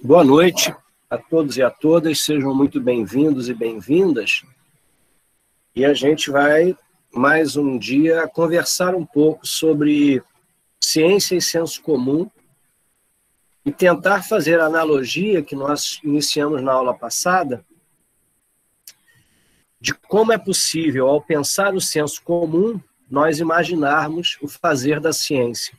Boa noite a todos e a todas, sejam muito bem-vindos e bem-vindas. E a gente vai, mais um dia, conversar um pouco sobre ciência e senso comum e tentar fazer a analogia que nós iniciamos na aula passada de como é possível, ao pensar o senso comum, nós imaginarmos o fazer da ciência.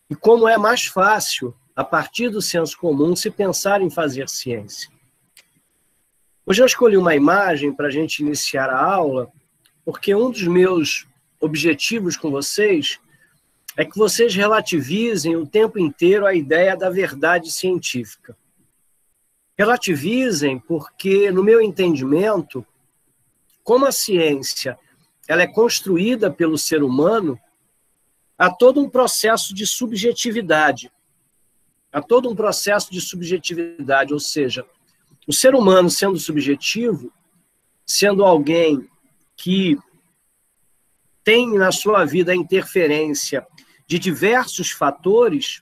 E como é mais fácil, a partir do senso comum, se pensar em fazer ciência. Hoje eu escolhi uma imagem para a gente iniciar a aula, porque um dos meus objetivos com vocês é que vocês relativizem o tempo inteiro a ideia da verdade científica. Relativizem porque, no meu entendimento, como a ciência ela é construída pelo ser humano, há todo um processo de subjetividade. Há todo um processo de subjetividade, ou seja, o ser humano sendo subjetivo, sendo alguém que tem na sua vida a interferência de diversos fatores,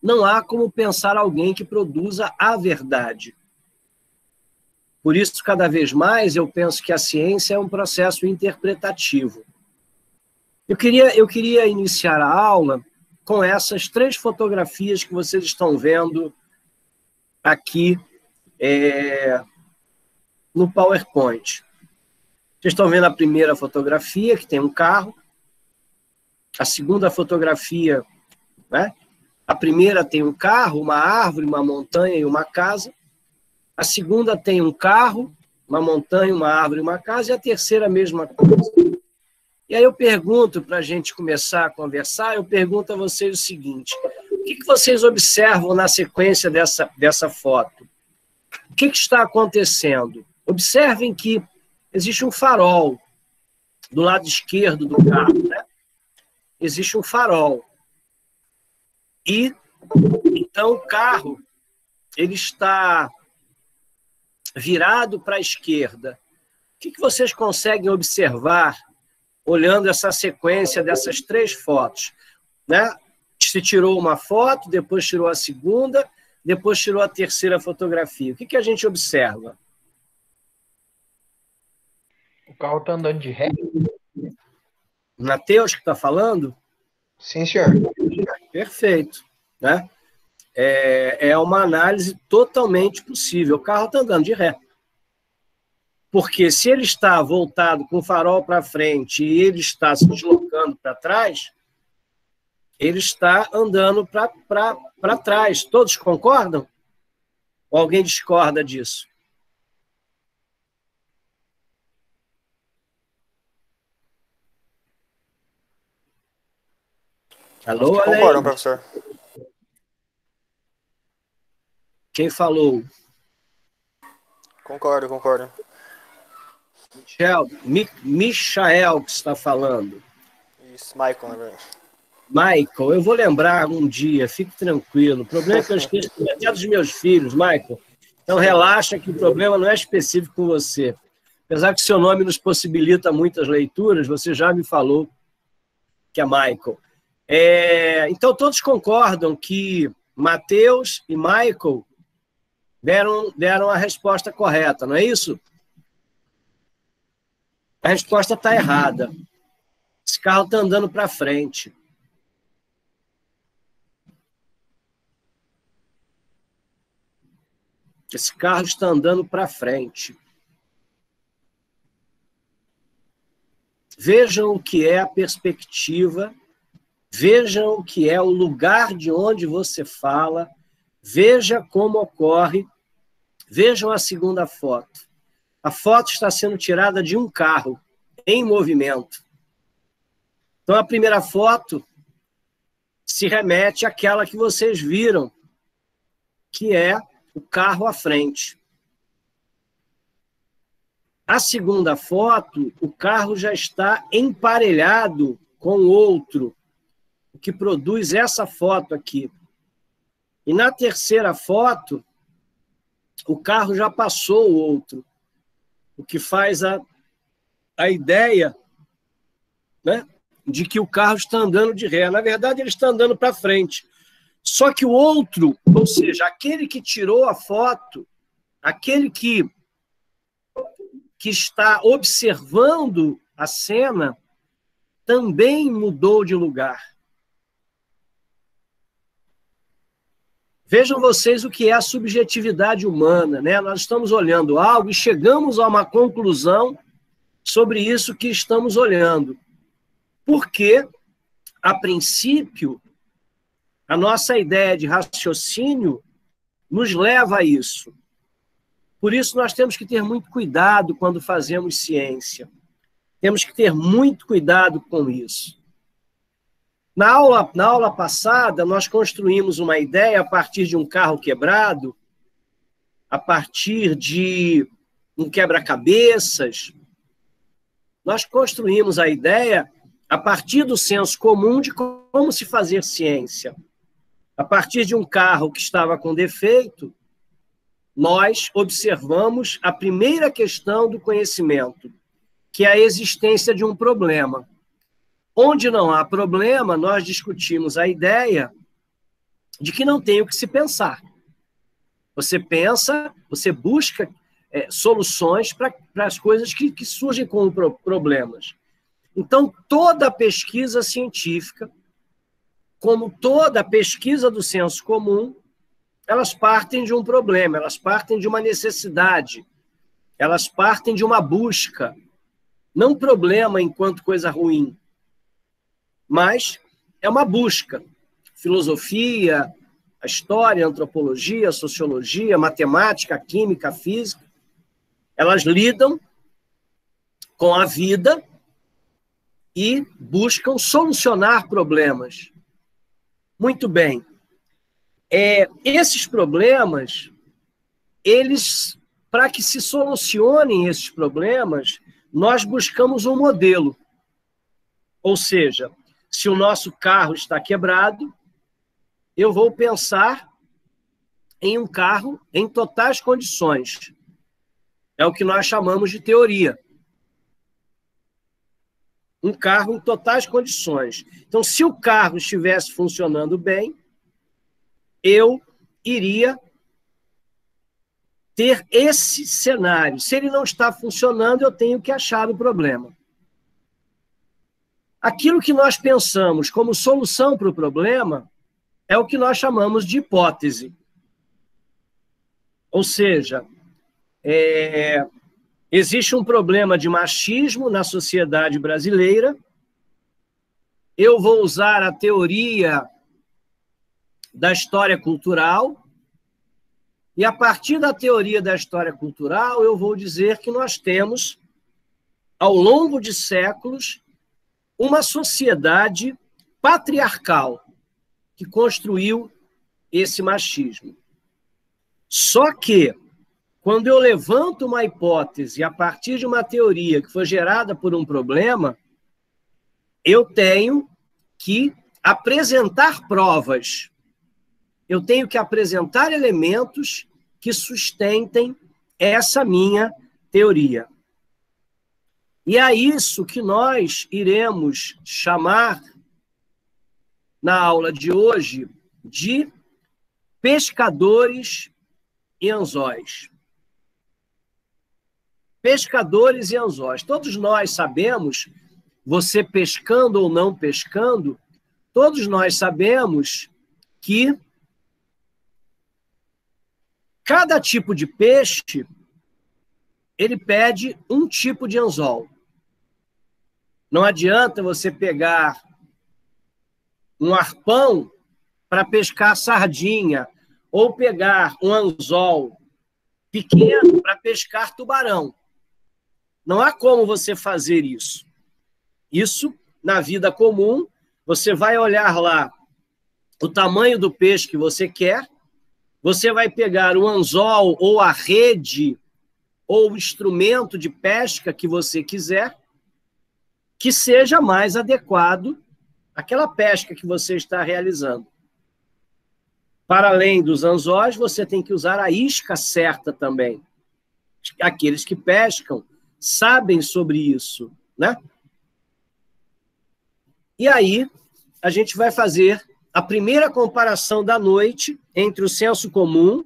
não há como pensar alguém que produza a verdade. Por isso, cada vez mais, eu penso que a ciência é um processo interpretativo. Eu queria iniciar a aula com essas 3 fotografias que vocês estão vendo aqui no PowerPoint. Vocês estão vendo a primeira fotografia, que tem um carro. A segunda fotografia, né? A primeira tem um carro, uma árvore, uma montanha e uma casa. A segunda tem um carro, uma montanha, uma árvore e uma casa. E a terceira, a mesma coisa. E aí eu pergunto, para a gente começar a conversar, eu pergunto a vocês o seguinte: o que vocês observam na sequência dessa foto? O que está acontecendo? Observem que existe um farol do lado esquerdo do carro, né? Existe um farol. E, então, o carro ele está virado para a esquerda. O que vocês conseguem observar olhando essa sequência dessas 3 fotos? Né? Se tirou uma foto, depois tirou a segunda, depois tirou a terceira fotografia. O que a gente observa? O carro está andando de ré? Mateus que está falando? Sim, senhor. Perfeito. Né? É uma análise totalmente possível. O carro está andando de ré. Porque se ele está voltado com o farol para frente e ele está se deslocando para trás, ele está andando para trás. Todos concordam? Ou alguém discorda disso? Alô, acho que concordam, professor. Quem falou? Concordo. Michael que está falando. Isso, Michael, na verdade. Michael, eu vou lembrar um dia, fique tranquilo. O problema é que eu esqueço até dos meus filhos, Michael. Então relaxa que o problema não é específico com você. Apesar que seu nome nos possibilita muitas leituras, você já me falou que é Michael. Então todos concordam que Mateus e Michael deram a resposta correta, não é isso? A resposta está errada. Esse carro está andando para frente. Esse carro está andando para frente. Vejam o que é a perspectiva, vejam o que é o lugar de onde você fala, veja como ocorre. Vejam a segunda foto. A foto está sendo tirada de um carro em movimento. Então, a primeira foto se remete àquela que vocês viram, que é o carro à frente. A segunda foto, o carro já está emparelhado com outro, o que produz essa foto aqui. E na terceira foto, o carro já passou o outro, o que faz a ideia, né, de que o carro está andando de ré. Na verdade, ele está andando para frente. Só que o outro, ou seja, aquele que tirou a foto, aquele que está observando a cena, também mudou de lugar. Vejam vocês o que é a subjetividade humana, né? Nós estamos olhando algo e chegamos a uma conclusão sobre isso que estamos olhando. Porque, a princípio, a nossa ideia de raciocínio nos leva a isso. Por isso, nós temos que ter muito cuidado quando fazemos ciência. Temos que ter muito cuidado com isso. Na aula passada, nós construímos uma ideia a partir de um carro quebrado, a partir de um quebra-cabeças. Nós construímos a ideia a partir do senso comum de como se fazer ciência. A partir de um carro que estava com defeito, nós observamos a primeira questão do conhecimento, que é a existência de um problema. Onde não há problema, nós discutimos a ideia de que não tem o que se pensar. Você pensa, você busca soluções para as coisas que surgem como problemas. Então, toda a pesquisa científica, como toda a pesquisa do senso comum, elas partem de um problema, elas partem de uma necessidade, elas partem de uma busca. Não problema enquanto coisa ruim, mas é uma busca. Filosofia, a história, a antropologia, a sociologia, a matemática, a química, a física, elas lidam com a vida e buscam solucionar problemas. Muito bem. Esses problemas, para que se solucionem esses problemas, nós buscamos um modelo. Ou seja, se o nosso carro está quebrado, eu vou pensar em um carro em totais condições. É o que nós chamamos de teoria. Um carro em totais condições. Então, se o carro estivesse funcionando bem, eu iria ter esse cenário. Se ele não está funcionando, eu tenho que achar o problema. Aquilo que nós pensamos como solução para o problema é o que nós chamamos de hipótese. Ou seja, existe um problema de machismo na sociedade brasileira. Eu vou usar a teoria da história cultural e, a partir da teoria da história cultural, eu vou dizer que nós temos, ao longo de séculos, uma sociedade patriarcal que construiu esse machismo. Só que, quando eu levanto uma hipótese a partir de uma teoria que foi gerada por um problema, eu tenho que apresentar provas. Eu tenho que apresentar elementos que sustentem essa minha teoria. E é isso que nós iremos chamar, na aula de hoje, de pescadores e anzóis. Pescadores e anzóis. Todos nós sabemos, você pescando ou não pescando, todos nós sabemos que cada tipo de peixe, ele pede um tipo de anzol. Não adianta você pegar um arpão para pescar sardinha, ou pegar um anzol pequeno para pescar tubarão. Não há como você fazer isso. Isso, na vida comum, você vai olhar lá o tamanho do peixe que você quer, você vai pegar o anzol ou a rede ou o instrumento de pesca que você quiser, que seja mais adequado àquela pesca que você está realizando. Para além dos anzóis, você tem que usar a isca certa também. Aqueles que pescam sabem sobre isso, né? E aí, a gente vai fazer a primeira comparação da noite entre o senso comum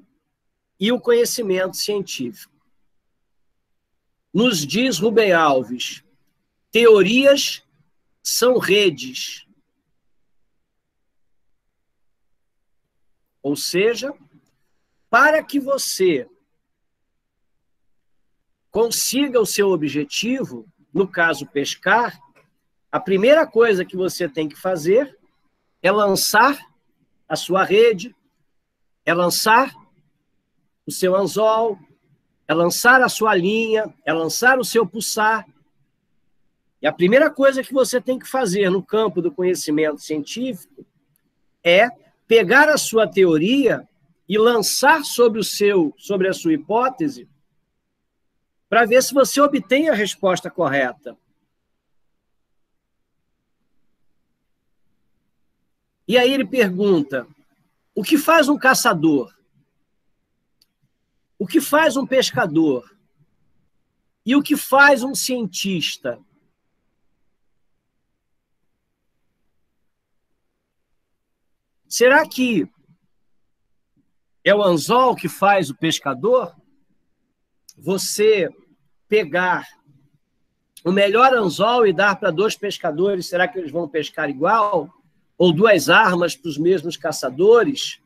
e o conhecimento científico. Nos diz Rubem Alves, teorias são redes. Ou seja, para que você consiga o seu objetivo, no caso pescar, a primeira coisa que você tem que fazer é lançar a sua rede, é lançar o seu anzol, é lançar a sua linha, é lançar o seu puçar. E a primeira coisa que você tem que fazer no campo do conhecimento científico é pegar a sua teoria e lançar sobre a sua hipótese para ver se você obtém a resposta correta. E aí ele pergunta, o que faz um caçador? O que faz um pescador? E o que faz um cientista? Será que é o anzol que faz o pescador? Você pegar o melhor anzol e dar para 2 pescadores, será que eles vão pescar igual? Ou 2 armas para os mesmos caçadores?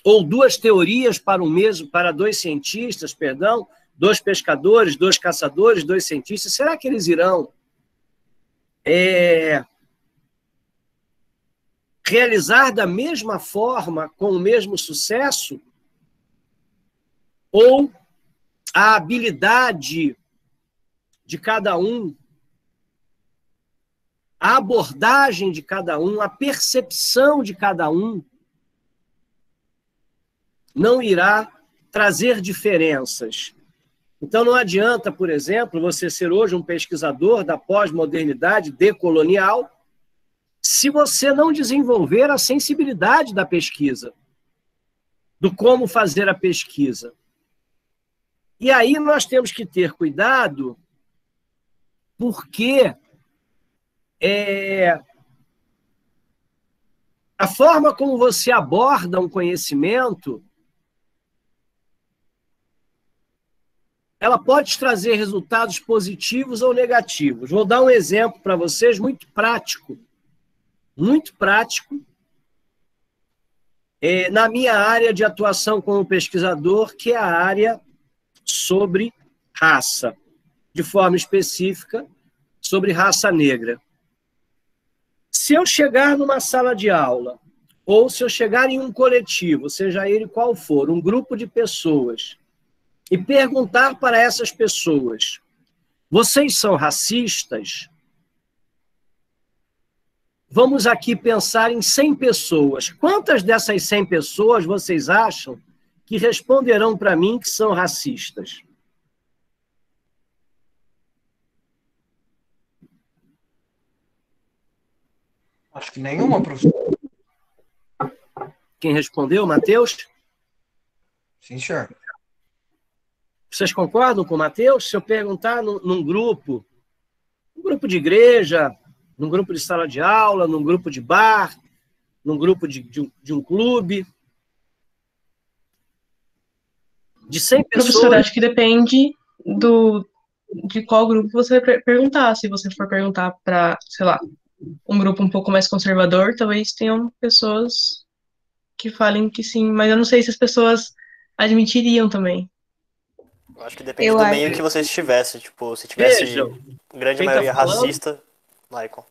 Ou 2 teorias para 2 cientistas, 2 pescadores, 2 caçadores, 2 cientistas? Será que eles irão realizar da mesma forma, com o mesmo sucesso? Ou a habilidade de cada um, a abordagem de cada um, a percepção de cada um, não irá trazer diferenças. Então, não adianta, por exemplo, você ser hoje um pesquisador da pós-modernidade decolonial se você não desenvolver a sensibilidade da pesquisa, do como fazer a pesquisa. E aí nós temos que ter cuidado, porque a forma como você aborda um conhecimento, ela pode trazer resultados positivos ou negativos. Vou dar um exemplo para vocês muito prático, na minha área de atuação como pesquisador, que é a área sobre raça, de forma específica, sobre raça negra. Se eu chegar numa sala de aula, ou se eu chegar em um coletivo, seja ele qual for, um grupo de pessoas, e perguntar para essas pessoas, vocês são racistas? Vamos aqui pensar em 100 pessoas. Quantas dessas 100 pessoas vocês acham que responderão para mim que são racistas? Acho que nenhuma, professor. Quem respondeu, Matheus? Sim, senhor. Vocês concordam com o Matheus? Se eu perguntar num grupo de igreja, num grupo de sala de aula, num grupo de bar, num grupo de um clube, de 100 pessoas... Professor, acho que depende de qual grupo você vai perguntar. Se você for perguntar para, sei lá, um grupo um pouco mais conservador, talvez tenham pessoas que falem que sim, mas eu não sei se as pessoas admitiriam também. Eu acho que depende do meio que você estivesse. Tipo, se tivesse grande maioria racista... Michael.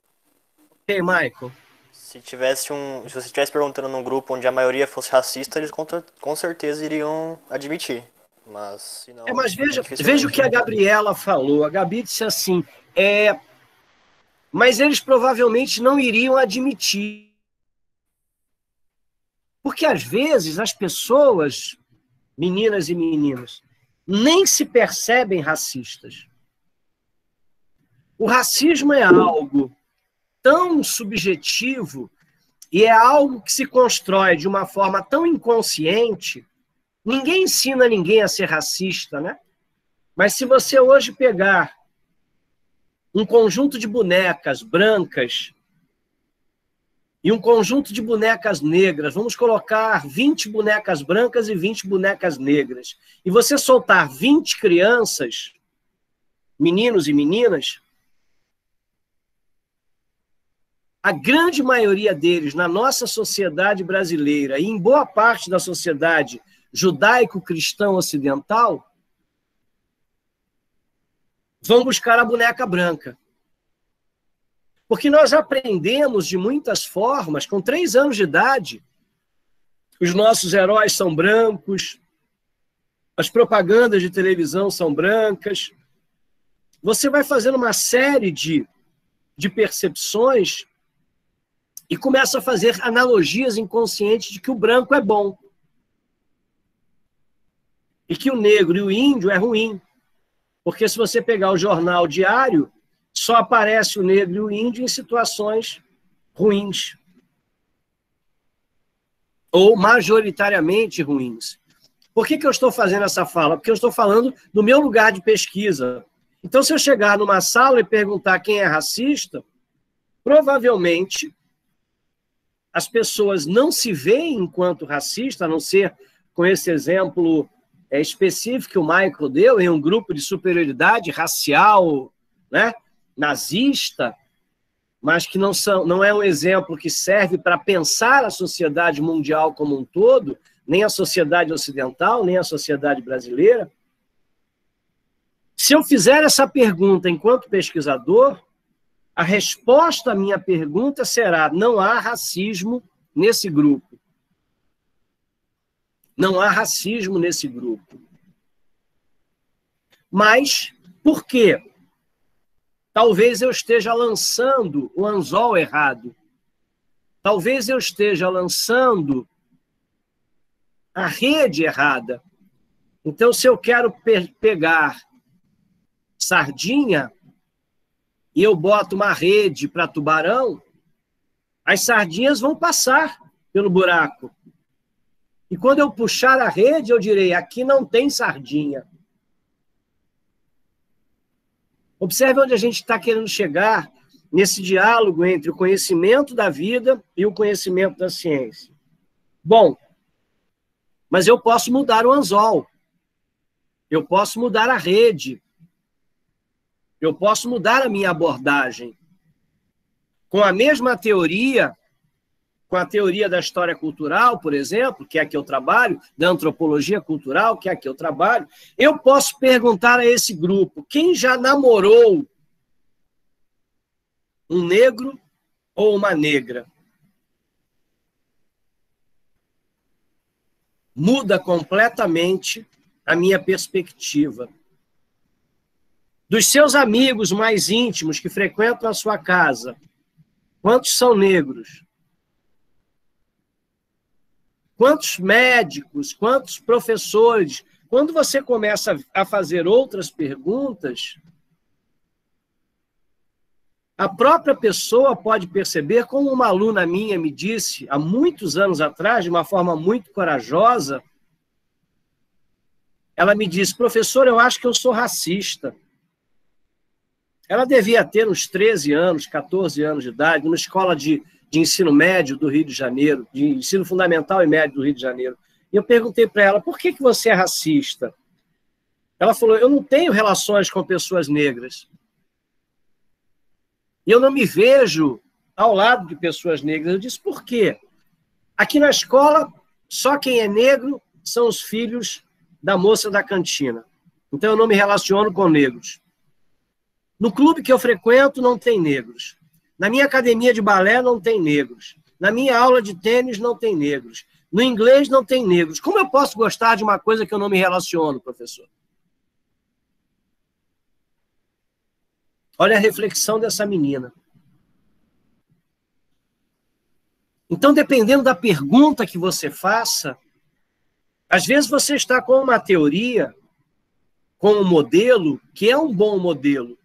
Quem, Michael? Se você estivesse perguntando num grupo onde a maioria fosse racista, eles com certeza iriam admitir. Mas, se não... mas veja o que a Gabriela falou. A Gabi disse assim, mas eles provavelmente não iriam admitir. Porque, às vezes, as pessoas, meninas e meninos, nem se percebem racistas. O racismo é algo tão subjetivo e é algo que se constrói de uma forma tão inconsciente. Ninguém ensina ninguém a ser racista, né? Mas se você hoje pegar um conjunto de bonecas brancas e um conjunto de bonecas negras, vamos colocar 20 bonecas brancas e 20 bonecas negras, e você soltar 20 crianças, meninos e meninas, a grande maioria deles, na nossa sociedade brasileira e em boa parte da sociedade judaico-cristã ocidental, vão buscar a boneca branca. Porque nós aprendemos de muitas formas, com 3 anos de idade, os nossos heróis são brancos, as propagandas de televisão são brancas. Você vai fazendo uma série de percepções e começa a fazer analogias inconscientes de que o branco é bom. E que o negro e o índio é ruim. Porque se você pegar o jornal diário, só aparece o negro e o índio em situações ruins. Ou majoritariamente ruins. Por que eu estou fazendo essa fala? Porque eu estou falando do meu lugar de pesquisa. Então, se eu chegar numa sala e perguntar quem é racista, provavelmente as pessoas não se veem enquanto racista, a não ser com esse exemplo específico que o Michael deu, em um grupo de superioridade racial, né, nazista, mas que não é um exemplo que serve para pensar a sociedade mundial como um todo, nem a sociedade ocidental, nem a sociedade brasileira. Se eu fizer essa pergunta enquanto pesquisador, a resposta à minha pergunta será: não há racismo nesse grupo. Não há racismo nesse grupo. Mas, por quê? Talvez eu esteja lançando o anzol errado. Talvez eu esteja lançando a rede errada. Então, se eu quero pegar sardinha e eu boto uma rede para tubarão, as sardinhas vão passar pelo buraco. E quando eu puxar a rede, eu direi: aqui não tem sardinha. Observe onde a gente está querendo chegar nesse diálogo entre o conhecimento da vida e o conhecimento da ciência. Bom, mas eu posso mudar o anzol. Eu posso mudar a rede. Eu posso mudar a minha abordagem. Com a mesma teoria, com a teoria da história cultural, por exemplo, que é a que eu trabalho, da antropologia cultural, que é a que eu trabalho, eu posso perguntar a esse grupo: quem já namorou um negro ou uma negra? Muda completamente a minha perspectiva. Dos seus amigos mais íntimos que frequentam a sua casa, quantos são negros? Quantos médicos, quantos professores? Quando você começa a fazer outras perguntas, a própria pessoa pode perceber, como uma aluna minha me disse há muitos anos atrás, de uma forma muito corajosa, ela me disse: professor, eu acho que eu sou racista. Ela devia ter uns 13 anos, 14 anos de idade, numa escola de ensino médio do Rio de Janeiro, de ensino fundamental e médio do Rio de Janeiro. E eu perguntei para ela: por que você é racista? Ela falou: eu não tenho relações com pessoas negras. E eu não me vejo ao lado de pessoas negras. Eu disse: por quê? Aqui na escola, só quem é negro são os filhos da moça da cantina. Então eu não me relaciono com negros. No clube que eu frequento, não tem negros. Na minha academia de balé, não tem negros. Na minha aula de tênis, não tem negros. No inglês, não tem negros. Como eu posso gostar de uma coisa que eu não me relaciono, professor? Olha a reflexão dessa menina. Então, dependendo da pergunta que você faça, às vezes você está com uma teoria, com um modelo, que é um bom modelo.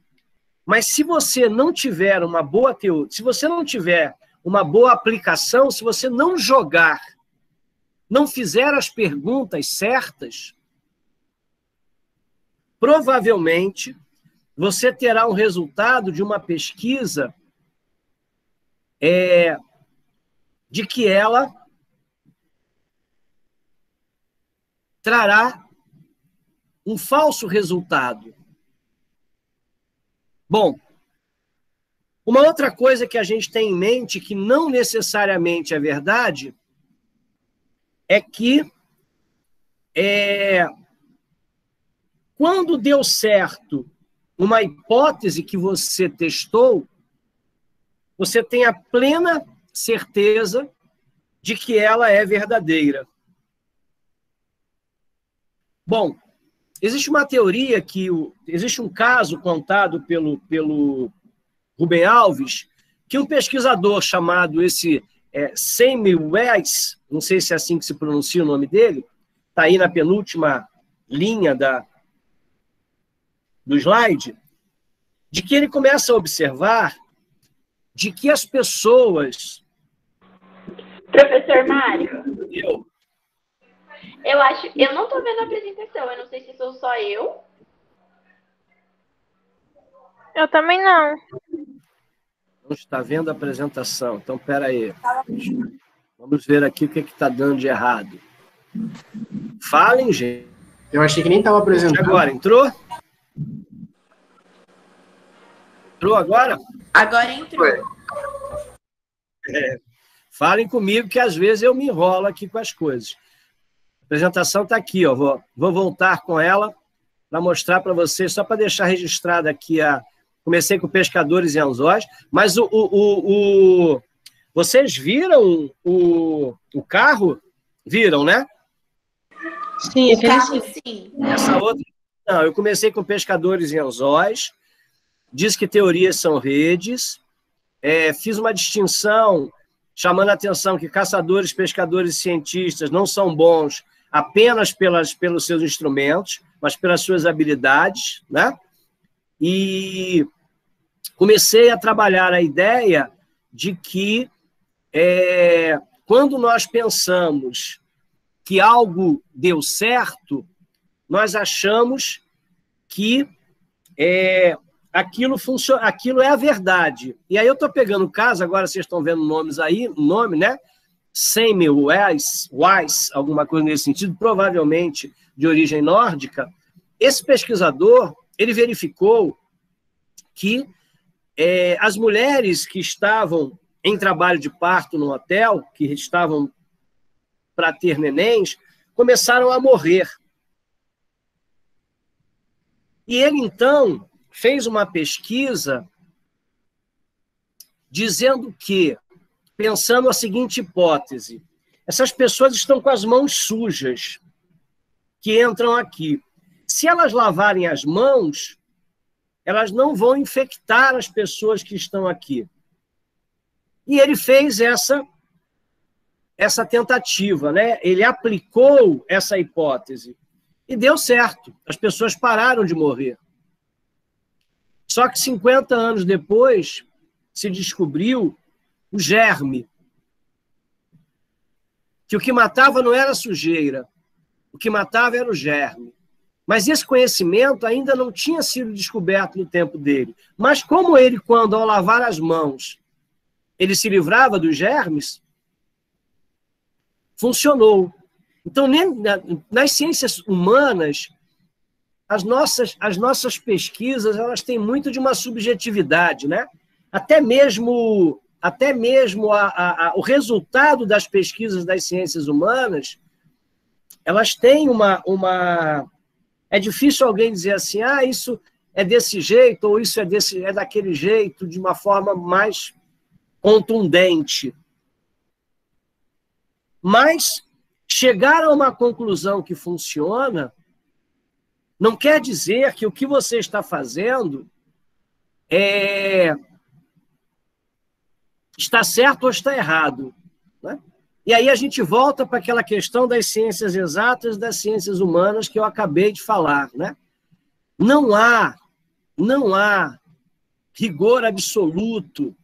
Mas se você não tiver uma boa teoria, se você não tiver uma boa aplicação, se você não jogar, não fizer as perguntas certas, provavelmente você terá um resultado de uma pesquisa de que ela trará um falso resultado. Bom, uma outra coisa que a gente tem em mente, que não necessariamente é verdade, é que quando deu certo uma hipótese que você testou, você tem a plena certeza de que ela é verdadeira. Bom, existe uma teoria que existe um caso contado pelo Rubem Alves, que um pesquisador chamado Semmelweis, não sei se é assim que se pronuncia o nome dele, está aí na penúltima linha do slide, de que ele começa a observar de que as pessoas... Professor Mário, eu não estou vendo a apresentação, eu não sei se sou só eu. Eu também não. Não está vendo a apresentação. Então, espera aí. Vamos ver aqui o que está dando de errado. Falem, gente. Eu achei que nem estava apresentando. Agora, entrou? Entrou agora? Agora entrou. Falem comigo, que às vezes eu me enrolo aqui com as coisas. A apresentação está aqui, ó. Vou voltar com ela para mostrar para vocês, só para deixar registrado aqui Comecei com pescadores e anzóis, mas vocês viram o carro? Viram, né? Sim, O carro, sim. Essa outra... Não, eu comecei com pescadores e anzóis, diz que teorias são redes, fiz uma distinção chamando a atenção que caçadores, pescadores e cientistas não são bons apenas pelos seus instrumentos, mas pelas suas habilidades, né? E comecei a trabalhar a ideia de que quando nós pensamos que algo deu certo, nós achamos que aquilo é a verdade. E aí eu estou pegando o caso, agora vocês estão vendo nomes aí, nome, né? Semmelweis, alguma coisa nesse sentido, provavelmente de origem nórdica. Esse pesquisador, ele verificou que as mulheres que estavam em trabalho de parto no hotel, que estavam para ter nenéns, começaram a morrer. E ele, então, fez uma pesquisa dizendo que, pensando a seguinte hipótese, essas pessoas estão com as mãos sujas, que entram aqui. Se elas lavarem as mãos, elas não vão infectar as pessoas que estão aqui. E ele fez essa tentativa, né? Ele aplicou essa hipótese e deu certo. As pessoas pararam de morrer. Só que 50 anos depois se descobriu o germe, que o que matava não era a sujeira, o que matava era o germe. Mas esse conhecimento ainda não tinha sido descoberto no tempo dele. Mas como ele, quando ao lavar as mãos, ele se livrava dos germes, funcionou. Então, nas ciências humanas, as nossas pesquisas, elas têm muito de uma subjetividade, né? Até mesmo o resultado das pesquisas das ciências humanas, elas têm uma... É difícil alguém dizer assim, isso é desse jeito, ou isso é daquele jeito, de uma forma mais contundente. Mas chegar a uma conclusão que funciona não quer dizer que o que você está fazendo está certo ou está errado, né? E aí a gente volta para aquela questão das ciências exatas, das ciências humanas que eu acabei de falar, né? Não há rigor absoluto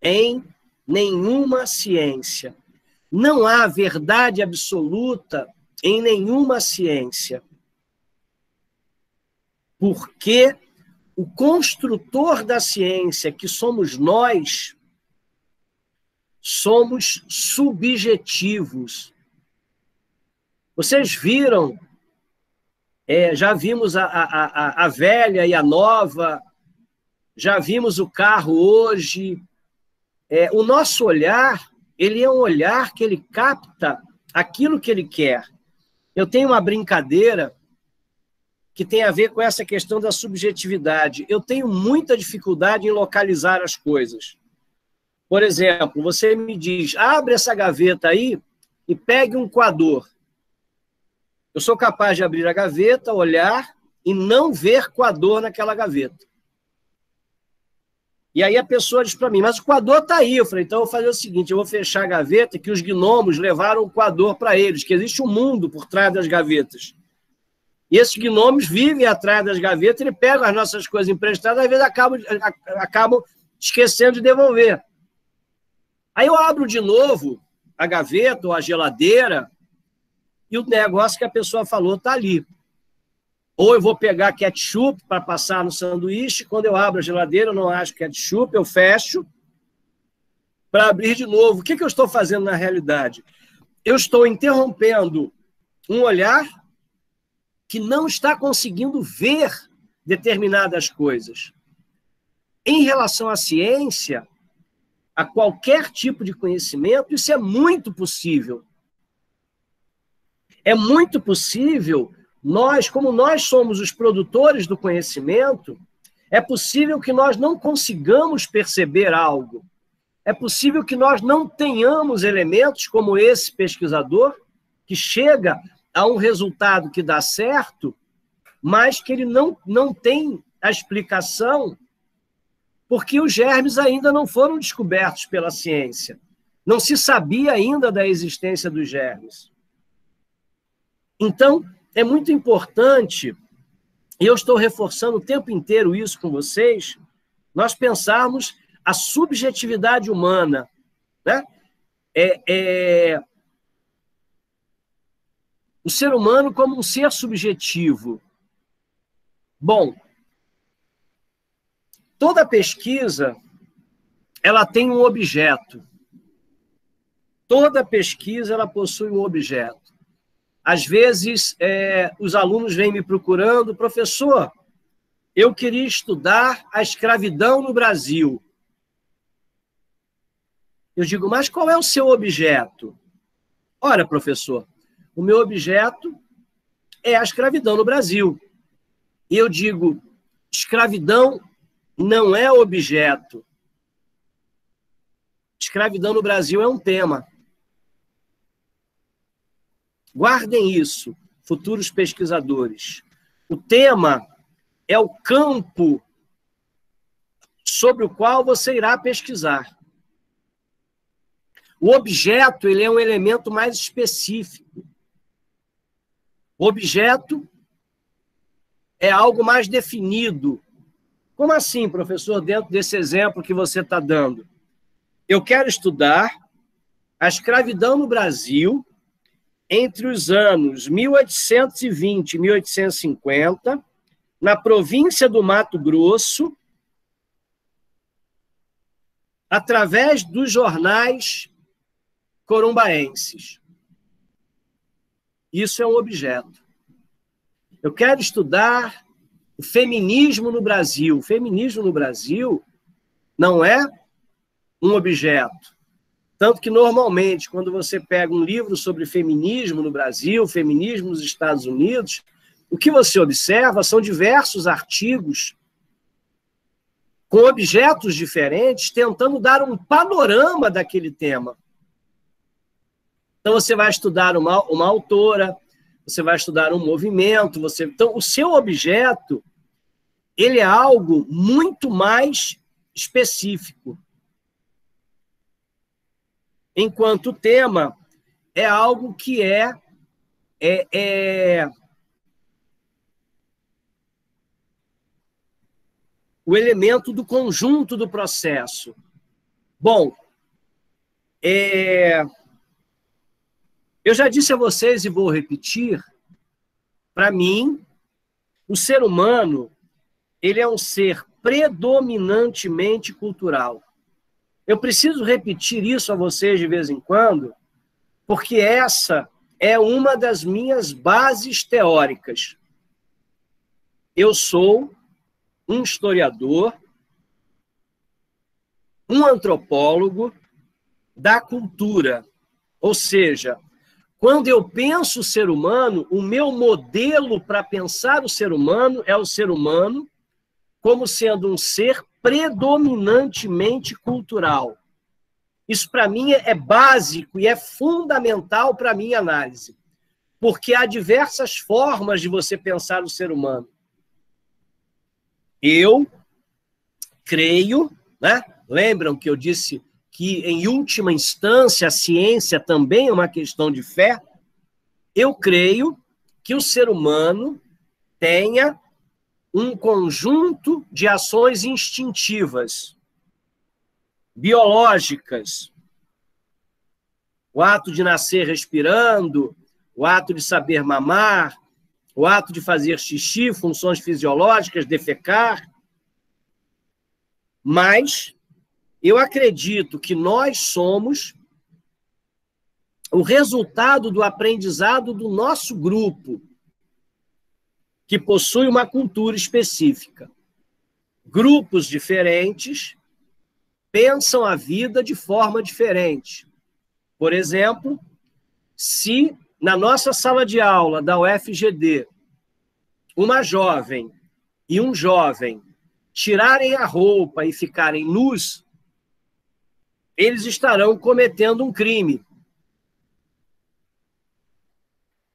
em nenhuma ciência. Não há verdade absoluta em nenhuma ciência. Porque o construtor da ciência, que somos nós, somos subjetivos. Vocês viram, já vimos a velha e a nova, já vimos o carro hoje. O nosso olhar, ele é um olhar que ele capta aquilo que ele quer. Eu tenho uma brincadeira que tem a ver com essa questão da subjetividade. Eu tenho muita dificuldade em localizar as coisas. Por exemplo, você me diz, abre essa gaveta aí e pegue um coador. Eu sou capaz de abrir a gaveta, olhar e não ver coador naquela gaveta. E aí a pessoa diz para mim, mas o coador está aí. Eu falei, então eu vou fazer o seguinte, eu vou fechar a gaveta que os gnomos levaram o coador para eles, que existe um mundo por trás das gavetas. E esses gnomos vivem atrás das gavetas, eles pegam as nossas coisas emprestadas, às vezes acabam esquecendo de devolver. Aí eu abro de novo a gaveta ou a geladeira e o negócio que a pessoa falou está ali. Ou eu vou pegar ketchup para passar no sanduíche, quando eu abro a geladeira, eu não acho ketchup, eu fecho para abrir de novo. O que eu estou fazendo na realidade? Eu estou interrompendo um olhar que não está conseguindo ver determinadas coisas. Em relação à ciência, a qualquer tipo de conhecimento, isso é muito possível. É muito possível, como nós somos os produtores do conhecimento, é possível que nós não consigamos perceber algo. É possível que nós não tenhamos elementos como esse pesquisador, que chega a um resultado que dá certo, mas que ele não tem a explicação, porque os germes ainda não foram descobertos pela ciência. Não se sabia ainda da existência dos germes. Então, é muito importante, e eu estou reforçando o tempo inteiro isso com vocês, nós pensarmos a subjetividade humana, né? O ser humano como um ser subjetivo. Bom, toda pesquisa, ela tem um objeto. Toda pesquisa, ela possui um objeto. Às vezes, os alunos vêm me procurando, professor, eu queria estudar a escravidão no Brasil. Eu digo, mas qual é o seu objeto? Ora, professor, o meu objeto é a escravidão no Brasil. E eu digo, escravidão não é objeto. Escravidão no Brasil é um tema. Guardem isso, futuros pesquisadores. O tema é o campo sobre o qual você irá pesquisar. O objeto, ele é um elemento mais específico. O objeto é algo mais definido. Como assim, professor, dentro desse exemplo que você está dando? Eu quero estudar a escravidão no Brasil entre os anos 1820 e 1850, na província do Mato Grosso, através dos jornais corumbaenses. Isso é um objeto. Eu quero estudar o feminismo no Brasil. O feminismo no Brasil não é um objeto. Tanto que, normalmente, quando você pega um livro sobre feminismo no Brasil, feminismo nos Estados Unidos, o que você observa são diversos artigos com objetos diferentes, tentando dar um panorama daquele tema. Então, você vai estudar uma autora, você vai estudar um movimento, então, o seu objeto, ele é algo muito mais específico. Enquanto o tema é algo que o elemento do conjunto do processo. Bom, eu já disse a vocês e vou repetir, para mim, o ser humano, ele é um ser predominantemente cultural. Eu preciso repetir isso a vocês de vez em quando, porque essa é uma das minhas bases teóricas. Eu sou um historiador, um antropólogo da cultura. Ou seja, quando eu penso o ser humano, o meu modelo para pensar o ser humano é o ser humano como sendo um ser predominantemente cultural. Isso, para mim, é básico e é fundamental para a minha análise, porque há diversas formas de você pensar o ser humano. Eu creio, né? Lembram que eu disse que, em última instância, a ciência também é uma questão de fé? Eu creio que o ser humano tenha um conjunto de ações instintivas, biológicas. O ato de nascer respirando, o ato de saber mamar, o ato de fazer xixi, funções fisiológicas, defecar. Mas eu acredito que nós somos o resultado do aprendizado do nosso grupo, que possui uma cultura específica. Grupos diferentes pensam a vida de forma diferente. Por exemplo, se na nossa sala de aula da UFGD, uma jovem e um jovem tirarem a roupa e ficarem nus, eles estarão cometendo um crime.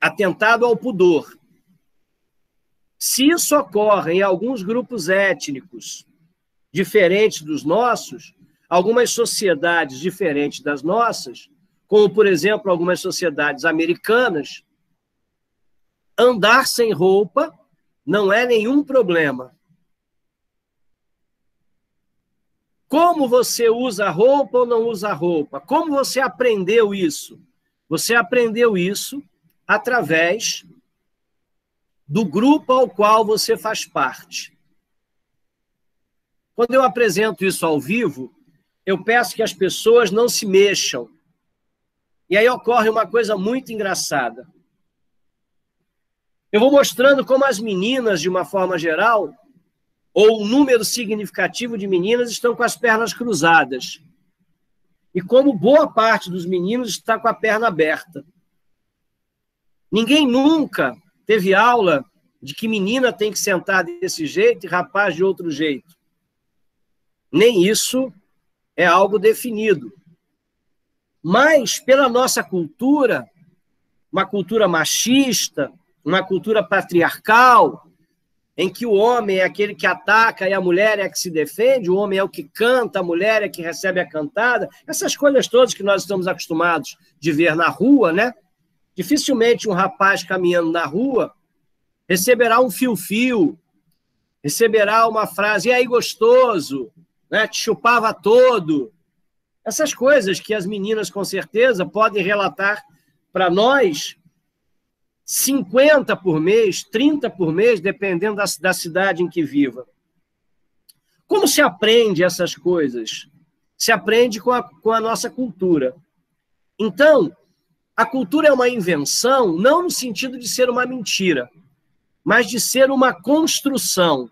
Atentado ao pudor. Se isso ocorre em alguns grupos étnicos diferentes dos nossos, algumas sociedades diferentes das nossas, como, por exemplo, algumas sociedades americanas, andar sem roupa não é nenhum problema. Como você usa roupa ou não usa roupa? Como você aprendeu isso? Você aprendeu isso através do grupo ao qual você faz parte. Quando eu apresento isso ao vivo, eu peço que as pessoas não se mexam. E aí ocorre uma coisa muito engraçada. Eu vou mostrando como as meninas, de uma forma geral, ou um número significativo de meninas, estão com as pernas cruzadas. E como boa parte dos meninos está com a perna aberta. Ninguém nunca teve aula de que menina tem que sentar desse jeito e rapaz de outro jeito. Nem isso é algo definido. Mas, pela nossa cultura, uma cultura machista, uma cultura patriarcal, em que o homem é aquele que ataca e a mulher é a que se defende, o homem é o que canta, a mulher é que recebe a cantada, essas coisas todas que nós estamos acostumados de ver na rua, né? Dificilmente um rapaz caminhando na rua receberá um fio-fio, receberá uma frase, e aí, gostoso, né? Te chupava todo. Essas coisas que as meninas, com certeza, podem relatar para nós 50 por mês, 30 por mês, dependendo da cidade em que viva. Como se aprende essas coisas? Se aprende com a nossa cultura. Então, a cultura é uma invenção, não no sentido de ser uma mentira, mas de ser uma construção.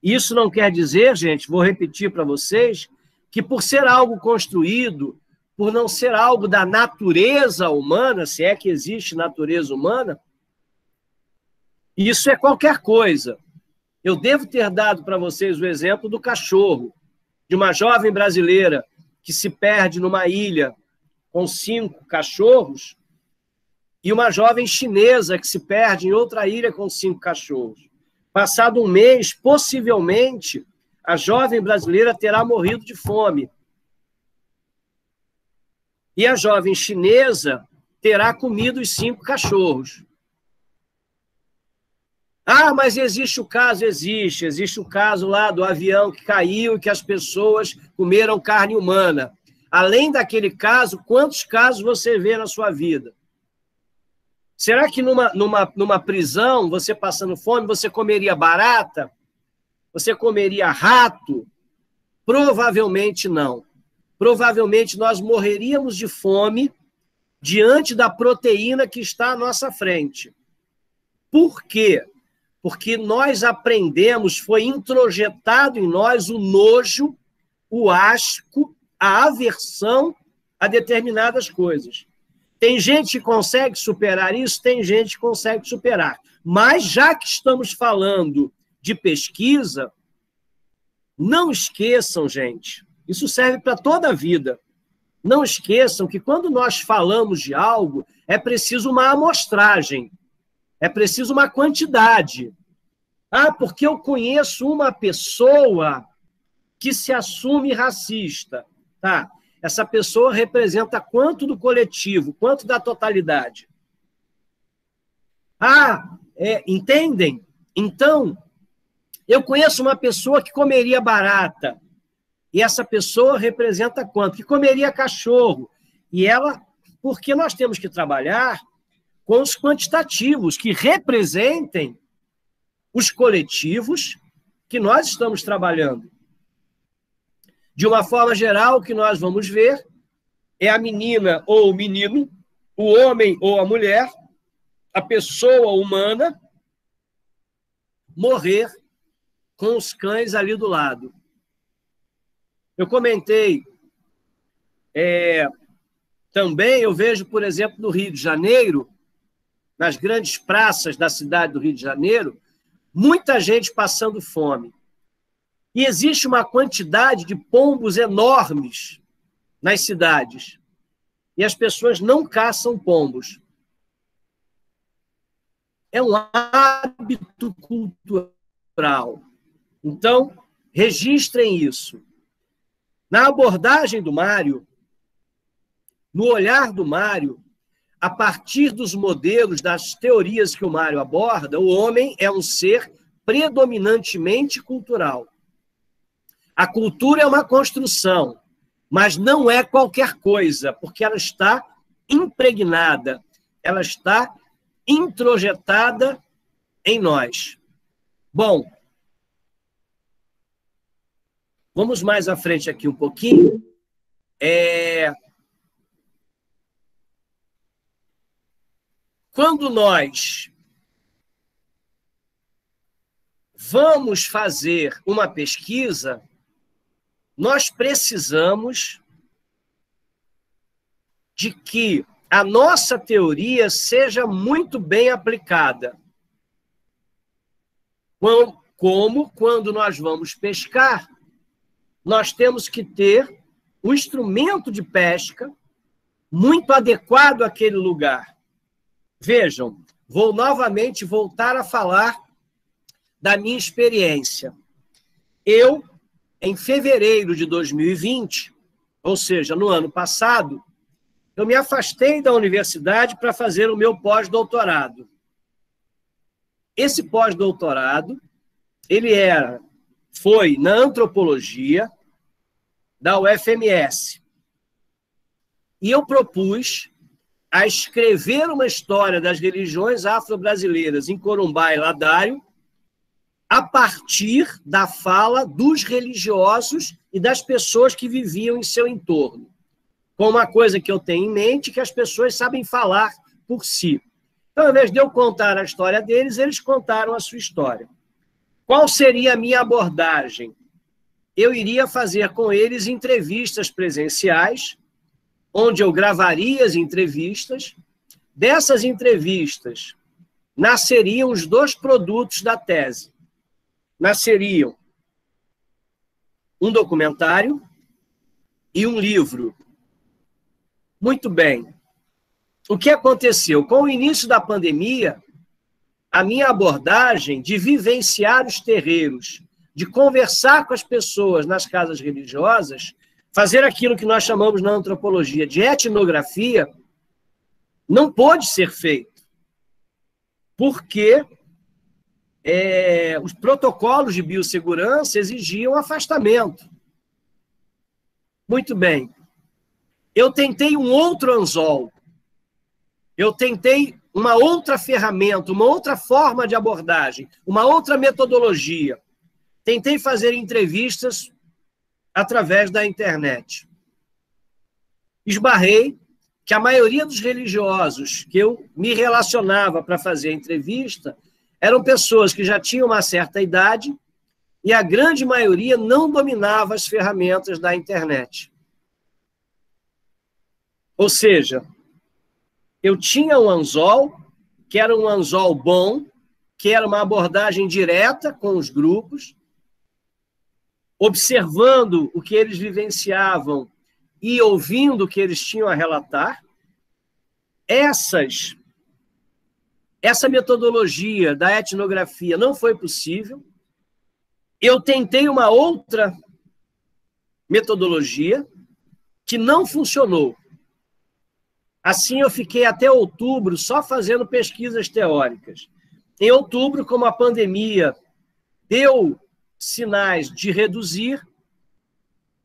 Isso não quer dizer, gente, vou repetir para vocês, que por ser algo construído, por não ser algo da natureza humana, se é que existe natureza humana, isso é qualquer coisa. Eu devo ter dado para vocês o exemplo do cachorro, de uma jovem brasileira que se perde numa ilha com 5 cachorros, e uma jovem chinesa que se perde em outra ilha com 5 cachorros. Passado um mês, possivelmente, a jovem brasileira terá morrido de fome. E a jovem chinesa terá comido os 5 cachorros. Ah, mas existe o caso? Existe o caso lá do avião que caiu e que as pessoas comeram carne humana. Além daquele caso, quantos casos você vê na sua vida? Será que numa prisão, você passando fome, você comeria barata? Você comeria rato? Provavelmente não. provavelmente nós morreríamos de fome diante da proteína que está à nossa frente. Por quê? Porque nós aprendemos, foi introjetado em nós o nojo, o asco, a aversão a determinadas coisas. Tem gente que consegue superar isso, tem gente que consegue superar. Mas, já que estamos falando de pesquisa, não esqueçam, gente, isso serve para toda a vida. Não esqueçam que quando nós falamos de algo, é preciso uma amostragem, é preciso uma quantidade. Ah, porque eu conheço uma pessoa que se assume racista. Tá? Essa pessoa representa quanto do coletivo, quanto da totalidade? Entendem? Então, eu conheço uma pessoa que comeria barata, e essa pessoa representa quanto? Que comeria cachorro. E ela, porque nós temos que trabalhar com os quantitativos, que representem os coletivos que nós estamos trabalhando. De uma forma geral, o que nós vamos ver é a menina ou o menino, o homem ou a mulher, a pessoa humana, morrer com os cães ali do lado. Eu comentei, também eu vejo, por exemplo, no Rio de Janeiro, nas grandes praças da cidade do Rio de Janeiro, muita gente passando fome. E existe uma quantidade de pombos enormes nas cidades. E as pessoas não caçam pombos. É um hábito cultural. Então, registrem isso. Na abordagem do Mário, no olhar do Mário, a partir dos modelos, das teorias que o Mário aborda, o homem é um ser predominantemente cultural. A cultura é uma construção, mas não é qualquer coisa, porque ela está impregnada, ela está introjetada em nós. Bom, vamos mais à frente aqui um pouquinho. Quando nós vamos fazer uma pesquisa, nós precisamos de que a nossa teoria seja muito bem aplicada. Como quando nós vamos pescar, nós temos que ter um instrumento de pesca muito adequado àquele lugar. Vejam, vou novamente voltar a falar da minha experiência. Eu, em fevereiro de 2020, ou seja, no ano passado, eu me afastei da universidade para fazer o meu pós-doutorado. Esse pós-doutorado, ele foi na antropologia da UFMS. E eu propus a escrever uma história das religiões afro-brasileiras em Corumbá e Ladário, a partir da fala dos religiosos e das pessoas que viviam em seu entorno. Com uma coisa que eu tenho em mente, que as pessoas sabem falar por si. Então, ao invés de eu contar a história deles, eles contaram a sua história. Qual seria a minha abordagem? Eu iria fazer com eles entrevistas presenciais, onde eu gravaria as entrevistas. Dessas entrevistas, nasceriam os 2 produtos da tese. Nasceriam um documentário e um livro. Muito bem. O que aconteceu? Com o início da pandemia, a minha abordagem de vivenciar os terreiros, de conversar com as pessoas nas casas religiosas, fazer aquilo que nós chamamos na antropologia de etnografia, não pôde ser feito. Porque os protocolos de biossegurança exigiam afastamento. Muito bem. Eu tentei um outro anzol. Eu tentei uma outra ferramenta, uma outra forma de abordagem, uma outra metodologia. Tentei fazer entrevistas através da internet. esbarrei que a maioria dos religiosos que eu me relacionava para fazer a entrevista eram pessoas que já tinham uma certa idade e a grande maioria não dominava as ferramentas da internet. Ou seja, eu tinha um anzol, que era um anzol bom, que era uma abordagem direta com os grupos, observando o que eles vivenciavam e ouvindo o que eles tinham a relatar. Essa metodologia da etnografia não foi possível. Eu tentei uma outra metodologia que não funcionou. Assim, eu fiquei até outubro só fazendo pesquisas teóricas. Em outubro, como a pandemia deu sinais de reduzir,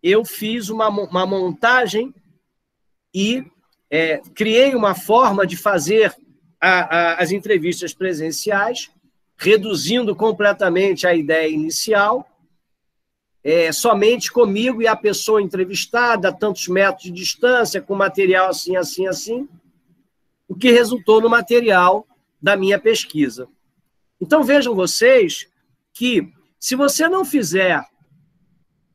eu fiz uma montagem e criei uma forma de fazer as entrevistas presenciais, reduzindo completamente a ideia inicial, somente comigo e a pessoa entrevistada, a tantos metros de distância, com material assim, assim, assim, o que resultou no material da minha pesquisa. Então, vejam vocês que, se você não fizer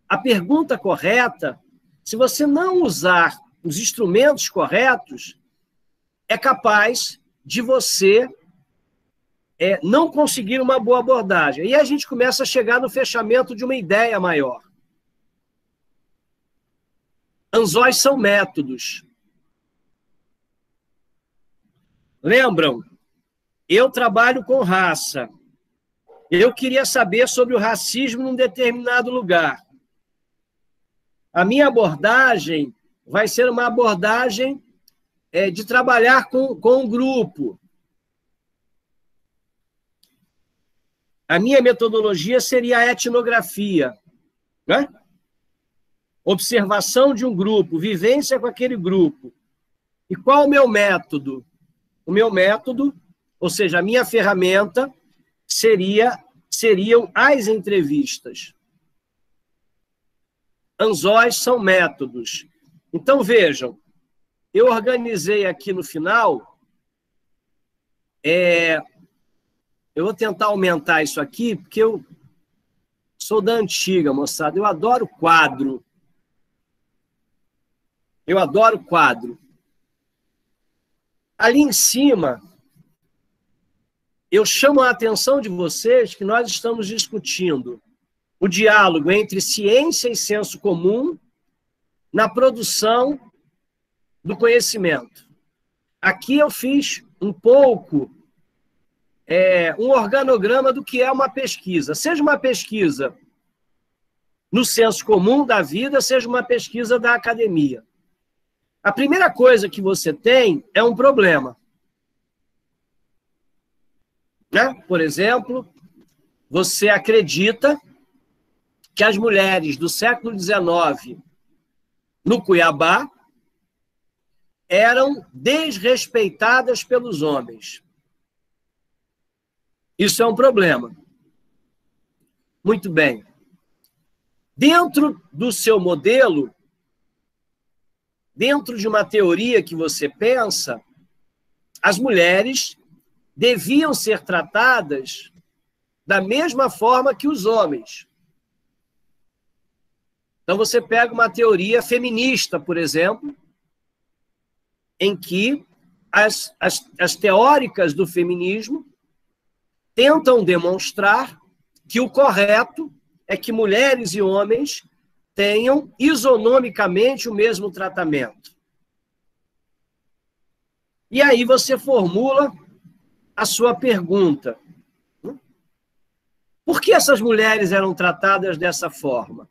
a pergunta correta, se você não usar os instrumentos corretos, é capaz de você não conseguir uma boa abordagem. E a gente começa a chegar no fechamento de uma ideia maior. Anzóis são métodos. Lembram? Eu trabalho com raça. Eu queria saber sobre o racismo num determinado lugar. A minha abordagem vai ser uma abordagem de trabalhar com um grupo. A minha metodologia seria a etnografia, né? Observação de um grupo, vivência com aquele grupo. E qual o meu método? O meu método, ou seja, a minha ferramenta, seriam as entrevistas. Anzóis são métodos. Então, vejam, eu organizei aqui no final, eu vou tentar aumentar isso aqui, porque eu sou da antiga, moçada, eu adoro quadro. Eu adoro quadro. Ali em cima, eu chamo a atenção de vocês que nós estamos discutindo o diálogo entre ciência e senso comum na produção do conhecimento. Aqui eu fiz um pouco um organograma do que é uma pesquisa. Seja uma pesquisa no senso comum da vida, seja uma pesquisa da academia. A primeira coisa que você tem é um problema. Né? Por exemplo, você acredita que as mulheres do século XIX, no Cuiabá, eram desrespeitadas pelos homens. Isso é um problema. Muito bem. Dentro do seu modelo, dentro de uma teoria que você pensa, as mulheres deviam ser tratadas da mesma forma que os homens. Então, você pega uma teoria feminista, por exemplo, em que as teóricas do feminismo tentam demonstrar que o correto é que mulheres e homens tenham isonomicamente o mesmo tratamento. E aí você formula a sua pergunta. Por que essas mulheres eram tratadas dessa forma?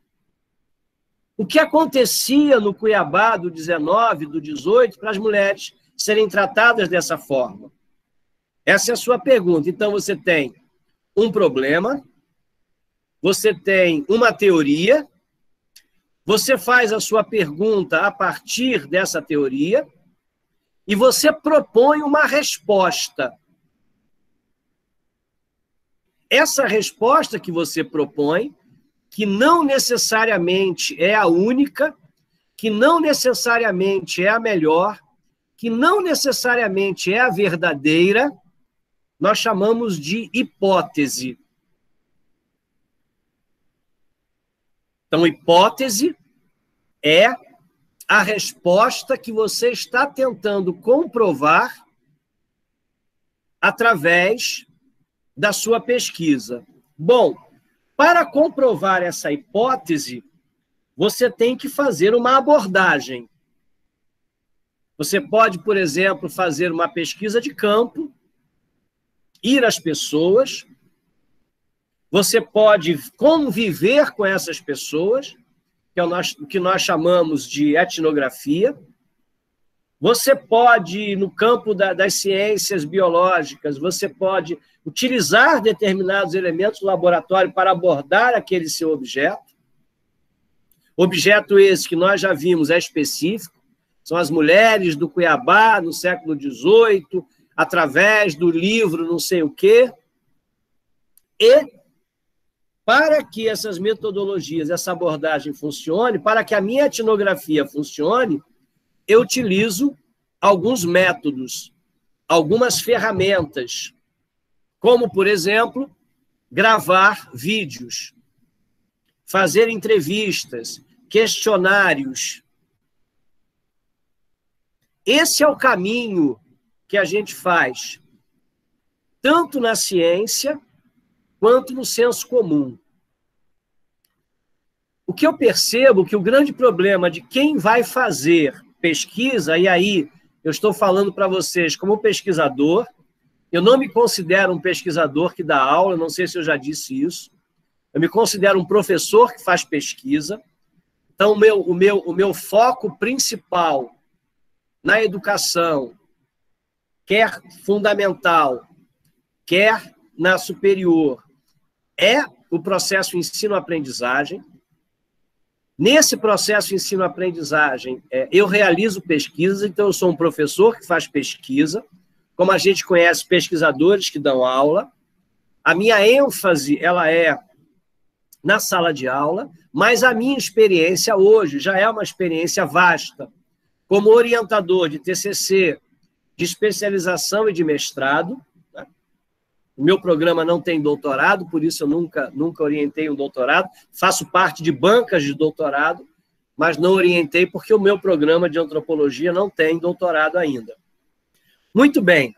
O que acontecia no Cuiabá do 19, do 18, para as mulheres serem tratadas dessa forma? Essa é a sua pergunta. Então, você tem um problema, você tem uma teoria, você faz a sua pergunta a partir dessa teoria e você propõe uma resposta. Essa resposta que você propõe, que não necessariamente é a única, que não necessariamente é a melhor, que não necessariamente é a verdadeira, nós chamamos de hipótese. Então, hipótese é a resposta que você está tentando comprovar através da sua pesquisa. Bom, para comprovar essa hipótese, você tem que fazer uma abordagem. Você pode, por exemplo, fazer uma pesquisa de campo, ir às pessoas, você pode conviver com essas pessoas, que é o que nós chamamos de etnografia. Você pode, no campo das ciências biológicas, você pode utilizar determinados elementos do laboratório para abordar aquele seu objeto. Objeto esse que nós já vimos é específico, são as mulheres do Cuiabá, no século XVIII, através do livro não sei o quê. E, para que essas metodologias, essa abordagem funcione, para que a minha etnografia funcione, eu utilizo alguns métodos, algumas ferramentas, como, por exemplo, gravar vídeos, fazer entrevistas, questionários. Esse é o caminho que a gente faz, tanto na ciência quanto no senso comum. O que eu percebo que o grande problema de quem vai fazer pesquisa, e aí eu estou falando para vocês como pesquisador, eu não me considero um pesquisador que dá aula, não sei se eu já disse isso, eu me considero um professor que faz pesquisa, então o meu foco principal na educação, quer fundamental, quer na superior, é o processo ensino-aprendizagem. Nesse processo ensino-aprendizagem, eu realizo pesquisas, então eu sou um professor que faz pesquisa, como a gente conhece pesquisadores que dão aula. A minha ênfase ela é na sala de aula, mas a minha experiência hoje já é uma experiência vasta, como orientador de TCC, de especialização e de mestrado. O meu programa não tem doutorado, por isso eu nunca orientei um doutorado. Faço parte de bancas de doutorado, mas não orientei porque o meu programa de antropologia não tem doutorado ainda. Muito bem.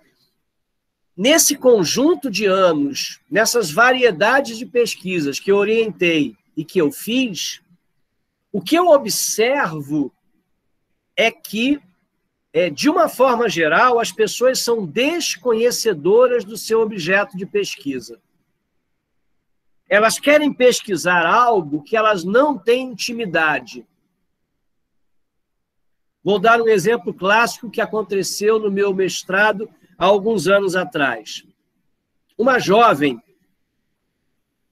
Nesse conjunto de anos, nessas variedades de pesquisas que eu orientei e que eu fiz, o que eu observo é que, de uma forma geral, as pessoas são desconhecedoras do seu objeto de pesquisa. Elas querem pesquisar algo que elas não têm intimidade. Vou dar um exemplo clássico que aconteceu no meu mestrado há alguns anos atrás. Uma jovem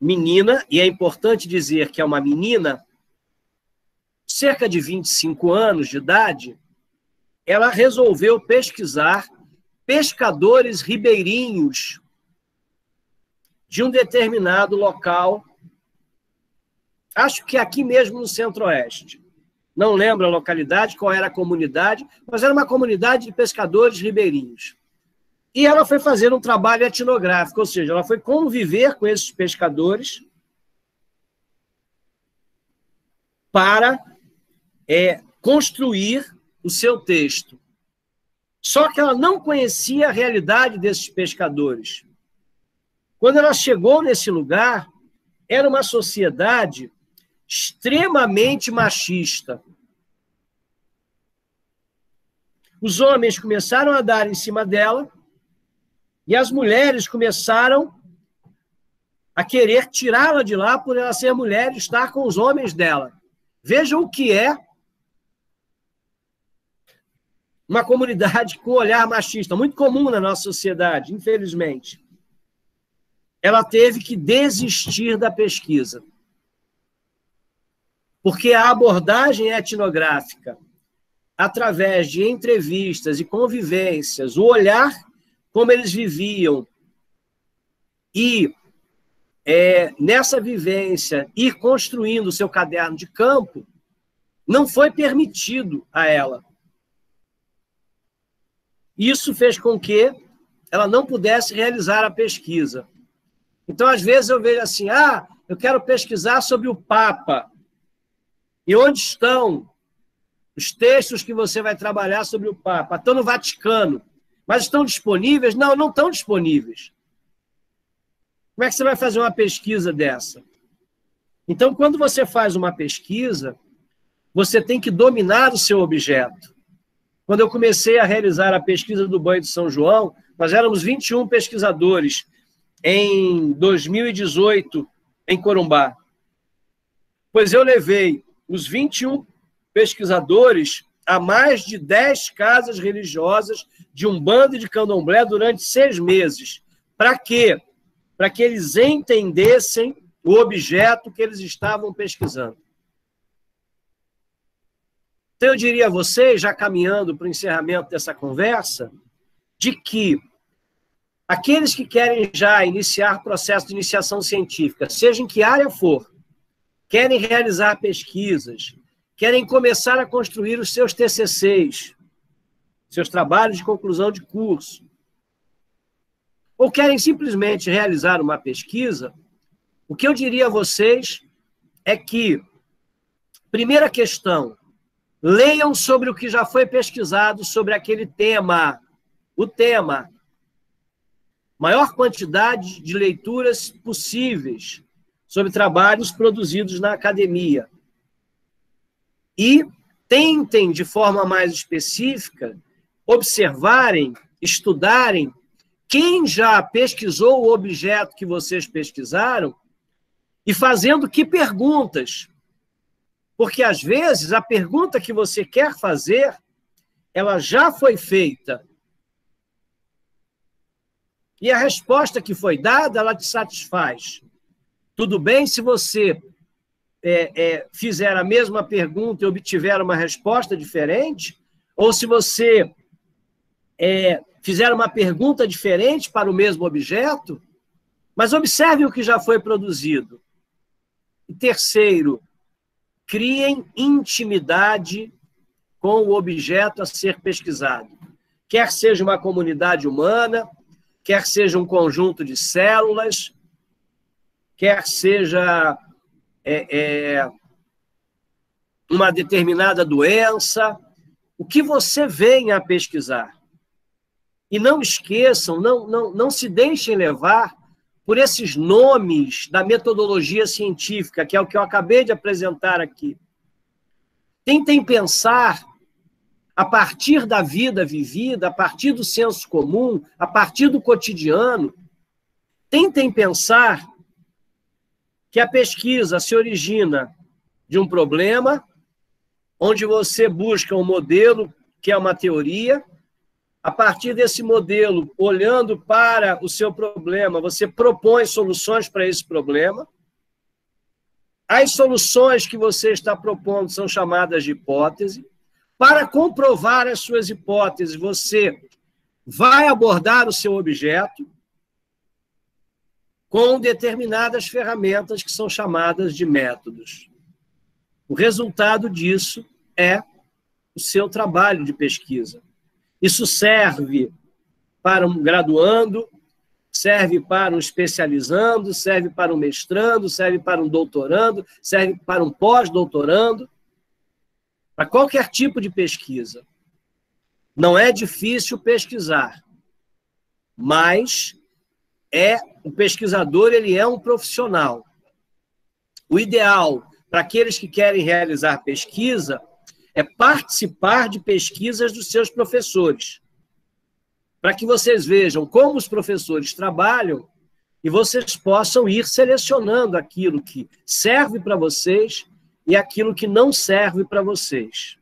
menina, e é importante dizer que é uma menina, cerca de 25 anos de idade, ela resolveu pesquisar pescadores ribeirinhos de um determinado local, acho que aqui mesmo no Centro-Oeste. Não lembro a localidade, qual era a comunidade, mas era uma comunidade de pescadores ribeirinhos. E ela foi fazer um trabalho etnográfico, ou seja, ela foi conviver com esses pescadores para construir o seu texto. Só que ela não conhecia a realidade desses pescadores. Quando ela chegou nesse lugar, era uma sociedade extremamente machista. Os homens começaram a dar em cima dela e as mulheres começaram a querer tirá-la de lá por ela ser mulher e estar com os homens dela. Vejam o que é uma comunidade com olhar machista, muito comum na nossa sociedade, infelizmente. Ela teve que desistir da pesquisa. Porque a abordagem etnográfica, através de entrevistas e convivências, o olhar como eles viviam e, nessa vivência, ir construindo o seu caderno de campo, não foi permitido a ela. Isso fez com que ela não pudesse realizar a pesquisa. Então, às vezes, eu vejo assim, eu quero pesquisar sobre o Papa. E onde estão os textos que você vai trabalhar sobre o Papa? Estão no Vaticano. Mas estão disponíveis? Não, não estão disponíveis. Como é que você vai fazer uma pesquisa dessa? Então, quando você faz uma pesquisa, você tem que dominar o seu objeto. Quando eu comecei a realizar a pesquisa do Banho de São João, nós éramos 21 pesquisadores em 2018, em Corumbá. Pois eu levei os 21 pesquisadores a mais de 10 casas religiosas de Umbanda e de Candomblé durante 6 meses. Para quê? Para que eles entendessem o objeto que eles estavam pesquisando. Então, eu diria a vocês, já caminhando para o encerramento dessa conversa, de que aqueles que querem já iniciar processo de iniciação científica, seja em que área for, querem realizar pesquisas, querem começar a construir os seus TCCs, seus trabalhos de conclusão de curso, ou querem simplesmente realizar uma pesquisa, o que eu diria a vocês é que, primeira questão, leiam sobre o que já foi pesquisado sobre aquele tema. O tema. Maior quantidade de leituras possíveis sobre trabalhos produzidos na academia. E tentem, de forma mais específica, observarem, estudarem quem já pesquisou o objeto que vocês pesquisaram e fazendo que perguntas. Porque, às vezes, a pergunta que você quer fazer, ela já foi feita. E a resposta que foi dada, ela te satisfaz. Tudo bem se você fizer a mesma pergunta e obtiver uma resposta diferente, ou se você fizer uma pergunta diferente para o mesmo objeto, mas observe o que já foi produzido. E terceiro, criem intimidade com o objeto a ser pesquisado. Quer seja uma comunidade humana, quer seja um conjunto de células, quer seja uma determinada doença, o que você venha a pesquisar. E não esqueçam, não se deixem levar por esses nomes da metodologia científica, que é o que eu acabei de apresentar aqui. Tentem pensar a partir da vida vivida, a partir do senso comum, a partir do cotidiano. Tentem pensar que a pesquisa se origina de um problema, onde você busca um modelo, que é uma teoria. A partir desse modelo, olhando para o seu problema, você propõe soluções para esse problema. As soluções que você está propondo são chamadas de hipótese. Para comprovar as suas hipóteses, você vai abordar o seu objeto com determinadas ferramentas que são chamadas de métodos. O resultado disso é o seu trabalho de pesquisa. Isso serve para um graduando, serve para um especializando, serve para um mestrando, serve para um doutorando, serve para um pós-doutorando, para qualquer tipo de pesquisa. Não é difícil pesquisar, mas o pesquisador ele é um profissional. O ideal para aqueles que querem realizar pesquisa é participar de pesquisas dos seus professores, para que vocês vejam como os professores trabalham e vocês possam ir selecionando aquilo que serve para vocês e aquilo que não serve para vocês.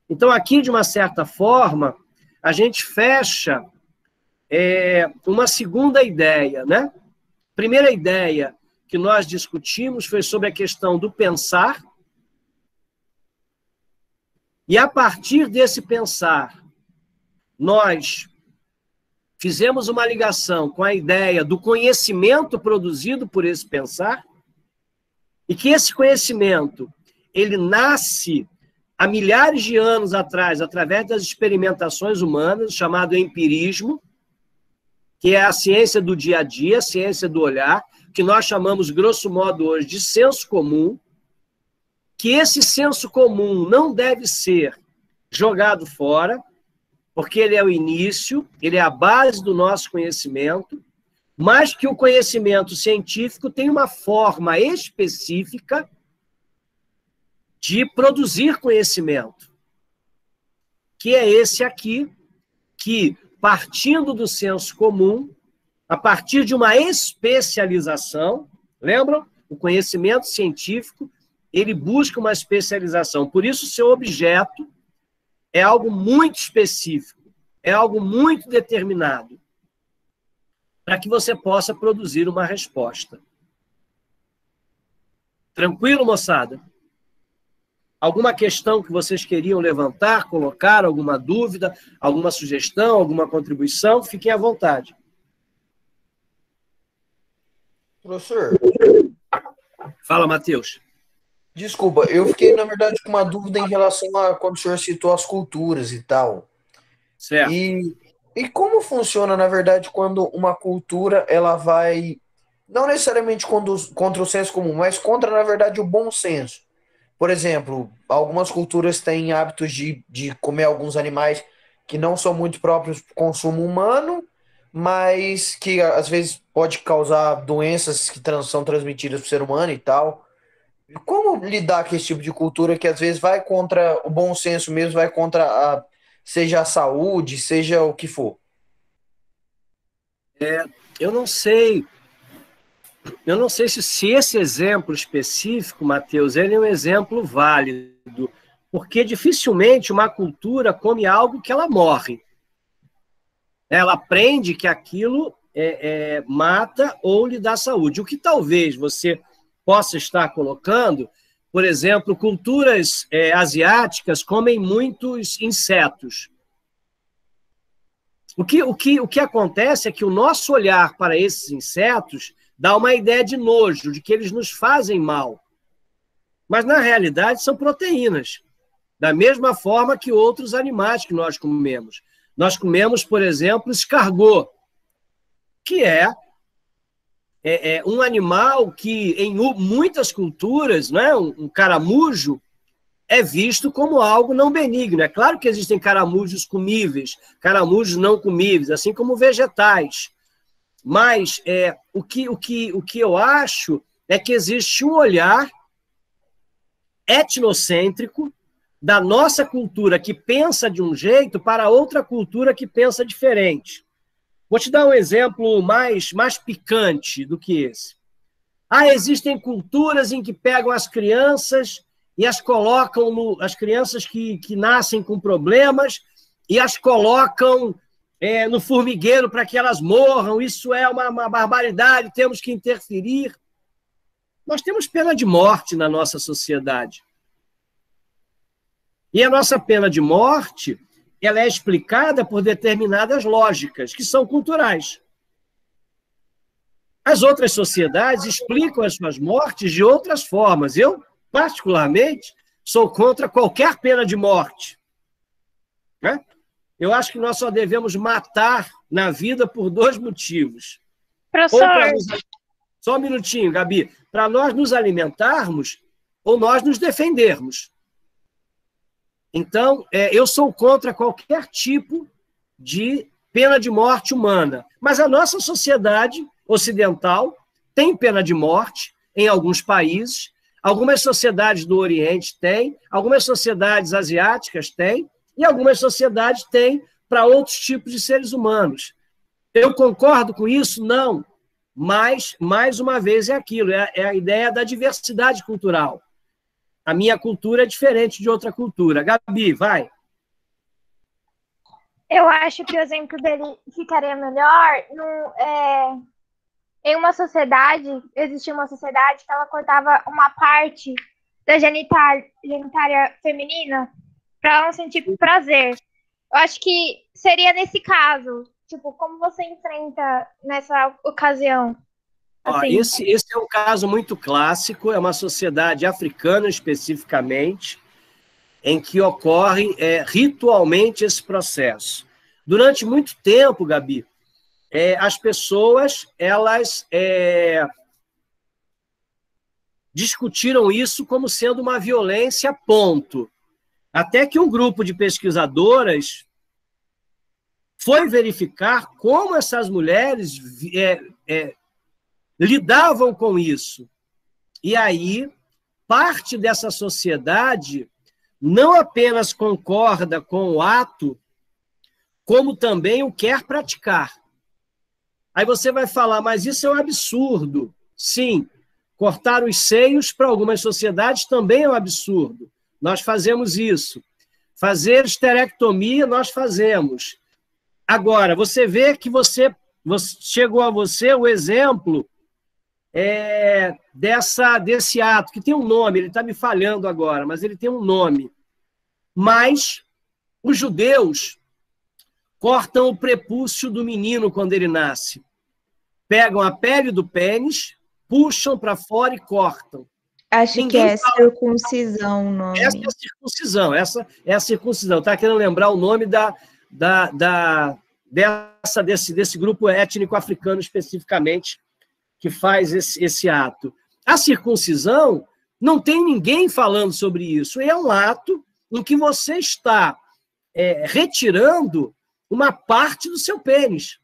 Então, aqui, de uma certa forma, a gente fecha uma segunda ideia, né? Primeira ideia que nós discutimos foi sobre a questão do pensar. E, a partir desse pensar, nós fizemos uma ligação com a ideia do conhecimento produzido por esse pensar, e que esse conhecimento ele nasce há milhares de anos atrás, através das experimentações humanas, chamado empirismo, que é a ciência do dia a dia, a ciência do olhar, que nós chamamos, grosso modo, hoje de senso comum, que esse senso comum não deve ser jogado fora, porque ele é o início, ele é a base do nosso conhecimento, mas que o conhecimento científico tem uma forma específica de produzir conhecimento, que é esse aqui, que, partindo do senso comum, a partir de uma especialização, lembram? O conhecimento científico, ele busca uma especialização. Por isso, seu objeto é algo muito específico, é algo muito determinado, para que você possa produzir uma resposta. Tranquilo, moçada? Alguma questão que vocês queriam levantar, colocar, alguma dúvida, alguma sugestão, alguma contribuição? Fiquem à vontade. Professor, Fala, Matheus. desculpa, eu fiquei, na verdade, com uma dúvida em relação a quando o senhor citou as culturas e tal. Certo. E como funciona, na verdade, quando uma cultura ela vai, não necessariamente contra o senso comum, mas contra, na verdade, o bom senso? Por exemplo, algumas culturas têm hábitos de comer alguns animais que não são muito próprios para o consumo humano, mas que às vezes pode causar doenças que são transmitidas para o ser humano e tal. Como lidar com esse tipo de cultura que às vezes vai contra o bom senso mesmo, vai contra seja a saúde, seja o que for? Eu não sei se esse exemplo específico, Matheus, ele é um exemplo válido, porque dificilmente uma cultura come algo que ela morre. Ela aprende que aquilo mata ou lhe dá saúde. O que talvez você possa estar colocando, por exemplo, culturas asiáticas comem muitos insetos. O que acontece é que o nosso olhar para esses insetos dá uma ideia de nojo, de que eles nos fazem mal. Mas, na realidade, são proteínas, da mesma forma que outros animais que nós comemos. Nós comemos, por exemplo, escargot, que é um animal que, em muitas culturas, né, um caramujo, é visto como algo não benigno. É claro que existem caramujos comíveis, caramujos não comíveis, assim como vegetais. Mas o que eu acho é que existe um olhar etnocêntrico da nossa cultura que pensa de um jeito para outra cultura que pensa diferente. Vou te dar um exemplo mais picante do que esse. Existem culturas em que pegam as crianças e as colocam as crianças que nascem com problemas e as colocam no formigueiro para que elas morram. Isso é uma barbaridade, temos que interferir. Nós temos pena de morte na nossa sociedade. E a nossa pena de morte, ela é explicada por determinadas lógicas, que são culturais. As outras sociedades explicam as suas mortes de outras formas. Eu, particularmente, sou contra qualquer pena de morte. Né? Eu acho que nós só devemos matar na vida por dois motivos. Professor, Só um minutinho, Gabi. Para nós nos alimentarmos ou nós nos defendermos. Então, eu sou contra qualquer tipo de pena de morte humana. Mas a nossa sociedade ocidental tem pena de morte em alguns países, algumas sociedades do Oriente têm, algumas sociedades asiáticas têm, e algumas sociedades têm para outros tipos de seres humanos. Eu concordo com isso? Não. Mas, mais uma vez, é aquilo, é a ideia da diversidade cultural. A minha cultura é diferente de outra cultura. Gabi, vai. eu acho que o exemplo dele ficaria melhor em uma sociedade, existia uma sociedade que ela cortava uma parte da genitália feminina para ela não sentir prazer. Eu acho que seria nesse caso. Tipo, como você enfrenta nessa ocasião? Assim, Esse é um caso muito clássico, é uma sociedade africana especificamente, em que ocorre ritualmente esse processo. Durante muito tempo, Gabi, as pessoas elas discutiram isso como sendo uma violência, ponto. Até que um grupo de pesquisadoras foi verificar como essas mulheres lidavam com isso. E aí, parte dessa sociedade não apenas concorda com o ato, como também o quer praticar. Aí você vai falar, mas isso é um absurdo. Sim, cortar os seios para algumas sociedades também é um absurdo. Nós fazemos isso. Fazer esterectomia, nós fazemos. Agora, você vê que chegou a você o exemplo desse ato, que tem um nome, ele está me falhando agora, mas ele tem um nome. Mas os judeus cortam o prepúcio do menino quando ele nasce. Pegam a pele do pênis, puxam para fora e cortam. Acho Ninguém que é fala. circuncisão o nome. Essa é a circuncisão, essa é a circuncisão. Está querendo lembrar o nome desse grupo étnico africano especificamente que faz esse ato. A circuncisão, não tem ninguém falando sobre isso. É um ato em que você está retirando uma parte do seu pênis.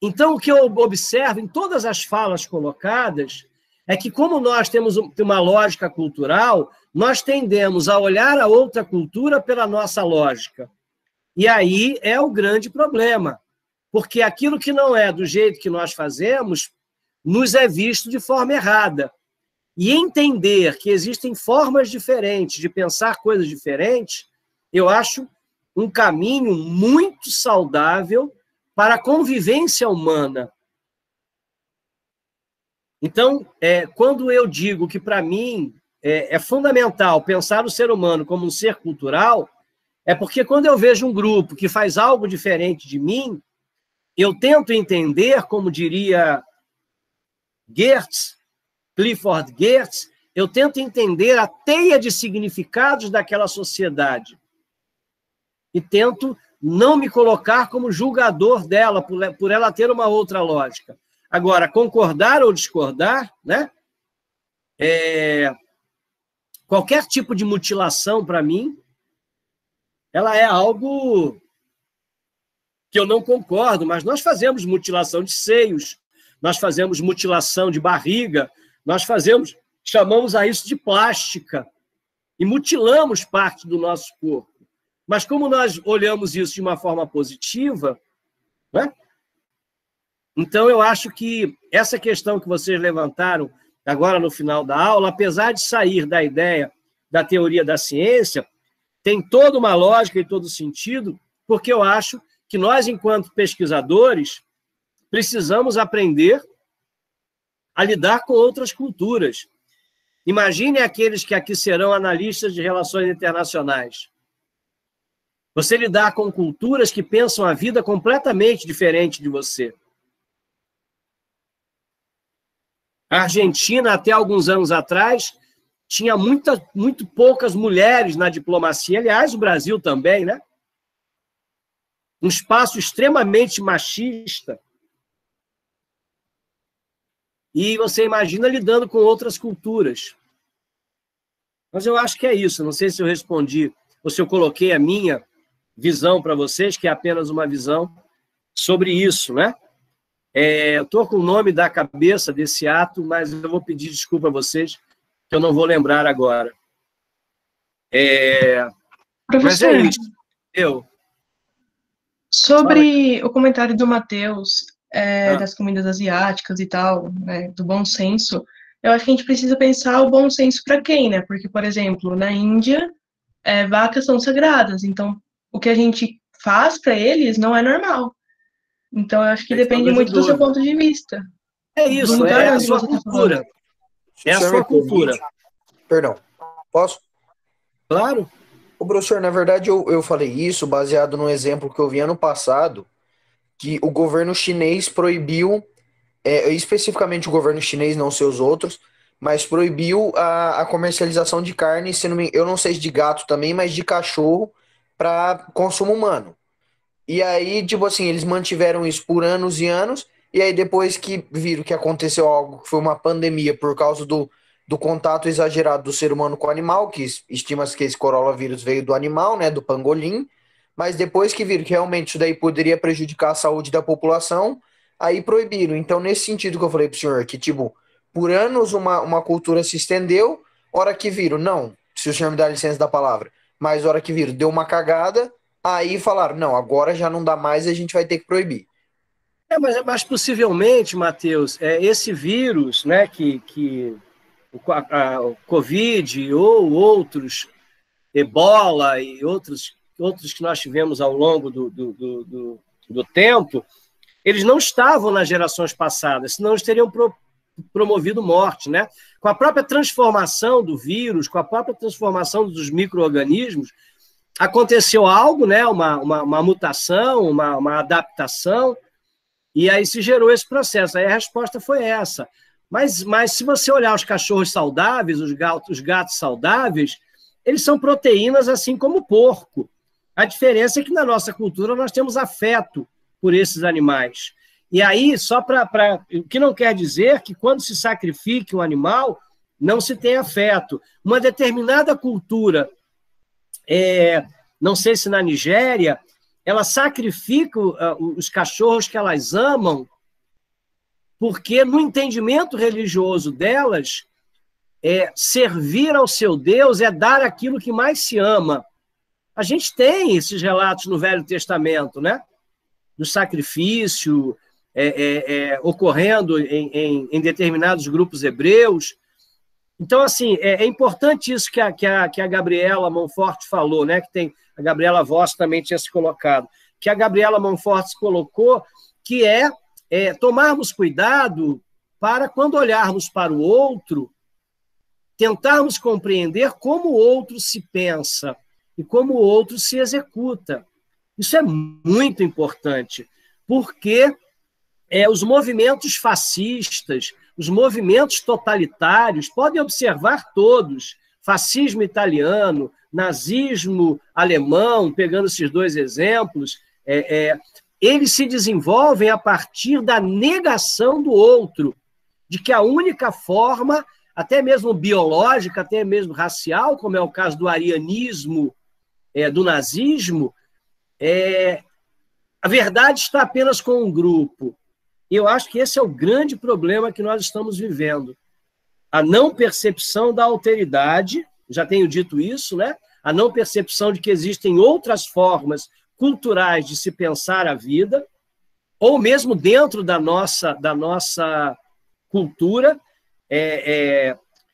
Então, o que eu observo em todas as falas colocadas é que, como nós temos uma lógica cultural, nós tendemos a olhar a outra cultura pela nossa lógica. E aí é o grande problema, porque aquilo que não é do jeito que nós fazemos nos é visto de forma errada. E entender que existem formas diferentes de pensar coisas diferentes, eu acho um caminho muito saudável para a convivência humana. Então, quando eu digo que, para mim, é fundamental pensar o ser humano como um ser cultural, é porque quando eu vejo um grupo que faz algo diferente de mim, eu tento entender, como diria Clifford Geertz, eu tento entender a teia de significados daquela sociedade e tento não me colocar como julgador dela, por ela ter uma outra lógica. Agora, concordar ou discordar, né? Qualquer tipo de mutilação, para mim, ela é algo que eu não concordo, mas nós fazemos mutilação de seios, nós fazemos mutilação de barriga, chamamos a isso de plástica, e mutilamos parte do nosso corpo. Mas como nós olhamos isso de uma forma positiva, né? Então eu acho que essa questão que vocês levantaram agora no final da aula, apesar de sair da ideia da teoria da ciência, tem toda uma lógica e todo sentido, porque eu acho que nós, enquanto pesquisadores, precisamos aprender a lidar com outras culturas. Imagine aqueles que aqui serão analistas de relações internacionais. Você lidar com culturas que pensam a vida completamente diferente de você. A Argentina, até alguns anos atrás, tinha muito poucas mulheres na diplomacia. Aliás, o Brasil também, né? Um espaço extremamente machista. E você imagina lidando com outras culturas. Mas eu acho que é isso. Não sei se eu respondi ou se eu coloquei a minha visão para vocês, que é apenas uma visão sobre isso, né? Eu estou com o nome da cabeça desse ato, mas eu vou pedir desculpa a vocês, que eu não vou lembrar agora. Professor, mas é isso. Sobre o comentário do Matheus, das comidas asiáticas e tal, né, do bom senso, eu acho que a gente precisa pensar o bom senso para quem, né? Porque, por exemplo, na Índia, vacas são sagradas, então o que a gente faz para eles não é normal. Então, eu acho que depende muito do seu ponto de vista. É isso, é a sua cultura. É a sua cultura. Perdão, posso? Claro. Ô, professor, na verdade, eu falei isso baseado no exemplo que eu vi ano passado, que o governo chinês proibiu, especificamente o governo chinês, não seus outros, mas proibiu a comercialização de carne, se não me, eu não sei se de gato também, mas de cachorro para consumo humano. E aí, tipo assim, eles mantiveram isso por anos e anos, e aí depois que viram que aconteceu algo, que foi uma pandemia por causa do contato exagerado do ser humano com o animal, que estima-se que esse coronavírus veio do animal, né, do pangolim, mas depois que viram que realmente isso daí poderia prejudicar a saúde da população, aí proibiram. Então, nesse sentido que eu falei pro senhor, que tipo, por anos uma cultura se estendeu, hora que viram, não, se o senhor me dá licença da palavra, mas hora que viram, deu uma cagada, aí falaram, não, agora já não dá mais, a gente vai ter que proibir. Mas possivelmente, Matheus, esse vírus, né, que o Covid ou outros, Ebola e outros que nós tivemos ao longo do tempo, eles não estavam nas gerações passadas, senão eles teriam promovido morte, né? Com a própria transformação do vírus, com a própria transformação dos micro-organismos, aconteceu algo, né? Uma mutação, uma adaptação, e aí se gerou esse processo. Aí a resposta foi essa. Mas se você olhar os cachorros saudáveis, os gatos saudáveis, eles são proteínas assim como o porco. A diferença é que na nossa cultura nós temos afeto por esses animais. E aí, o que não quer dizer que quando se sacrifique um animal, não se tem afeto. Uma determinada cultura, não sei se na Nigéria, ela sacrifica os cachorros que elas amam, porque no entendimento religioso delas, servir ao seu Deus é dar aquilo que mais se ama. A gente tem esses relatos no Velho Testamento, né? Do sacrifício ocorrendo em determinados grupos hebreus. Então, assim, é importante isso que a Gabriela Monforte falou, né? Que tem a Gabriela Voss também tinha se colocado, que a Gabriela Monforte se colocou, que tomarmos cuidado para, quando olharmos para o outro, tentarmos compreender como o outro se pensa e como o outro se executa. Isso é muito importante, porque os movimentos fascistas, os movimentos totalitários, podem observar todos, fascismo italiano, nazismo alemão, pegando esses dois exemplos, eles se desenvolvem a partir da negação do outro, de que a única forma, até mesmo biológica, até mesmo racial, como é o caso do arianismo, do nazismo, a verdade está apenas com um grupo. E eu acho que esse é o grande problema que nós estamos vivendo. A não percepção da alteridade, já tenho dito isso, né? A não percepção de que existem outras formas culturais de se pensar a vida, ou mesmo dentro da nossa cultura,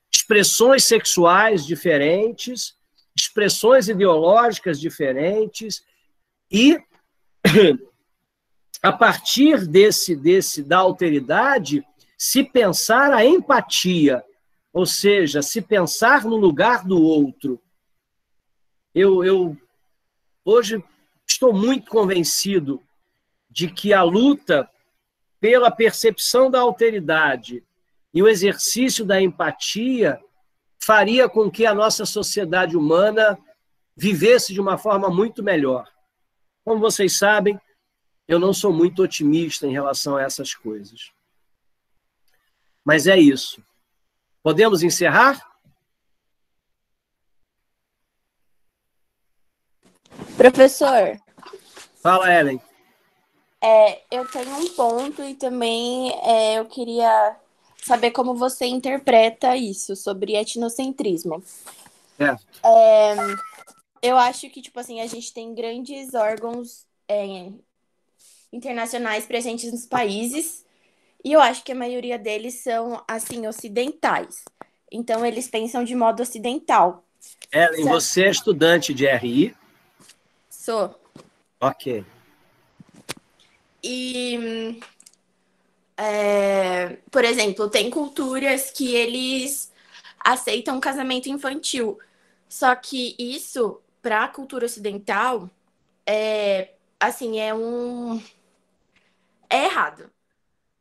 expressões sexuais diferentes, expressões ideológicas diferentes, e a partir da alteridade, se pensar a empatia, ou seja, se pensar no lugar do outro. Eu hoje estou muito convencido de que a luta pela percepção da alteridade e o exercício da empatia faria com que a nossa sociedade humana vivesse de uma forma muito melhor. Como vocês sabem, eu não sou muito otimista em relação a essas coisas. Mas é isso. Podemos encerrar? Professor, Fala, Ellen. eu tenho um ponto e também eu queria saber como você interpreta isso, sobre etnocentrismo. Eu acho que, tipo assim, a gente tem grandes órgãos internacionais presentes nos países, e eu acho que a maioria deles são, assim, ocidentais. Então, eles pensam de modo ocidental. Ellen, você é estudante de RI? Sou. Ok. E, por exemplo, tem culturas que eles aceitam casamento infantil. Só que isso, para a cultura ocidental, assim, é errado.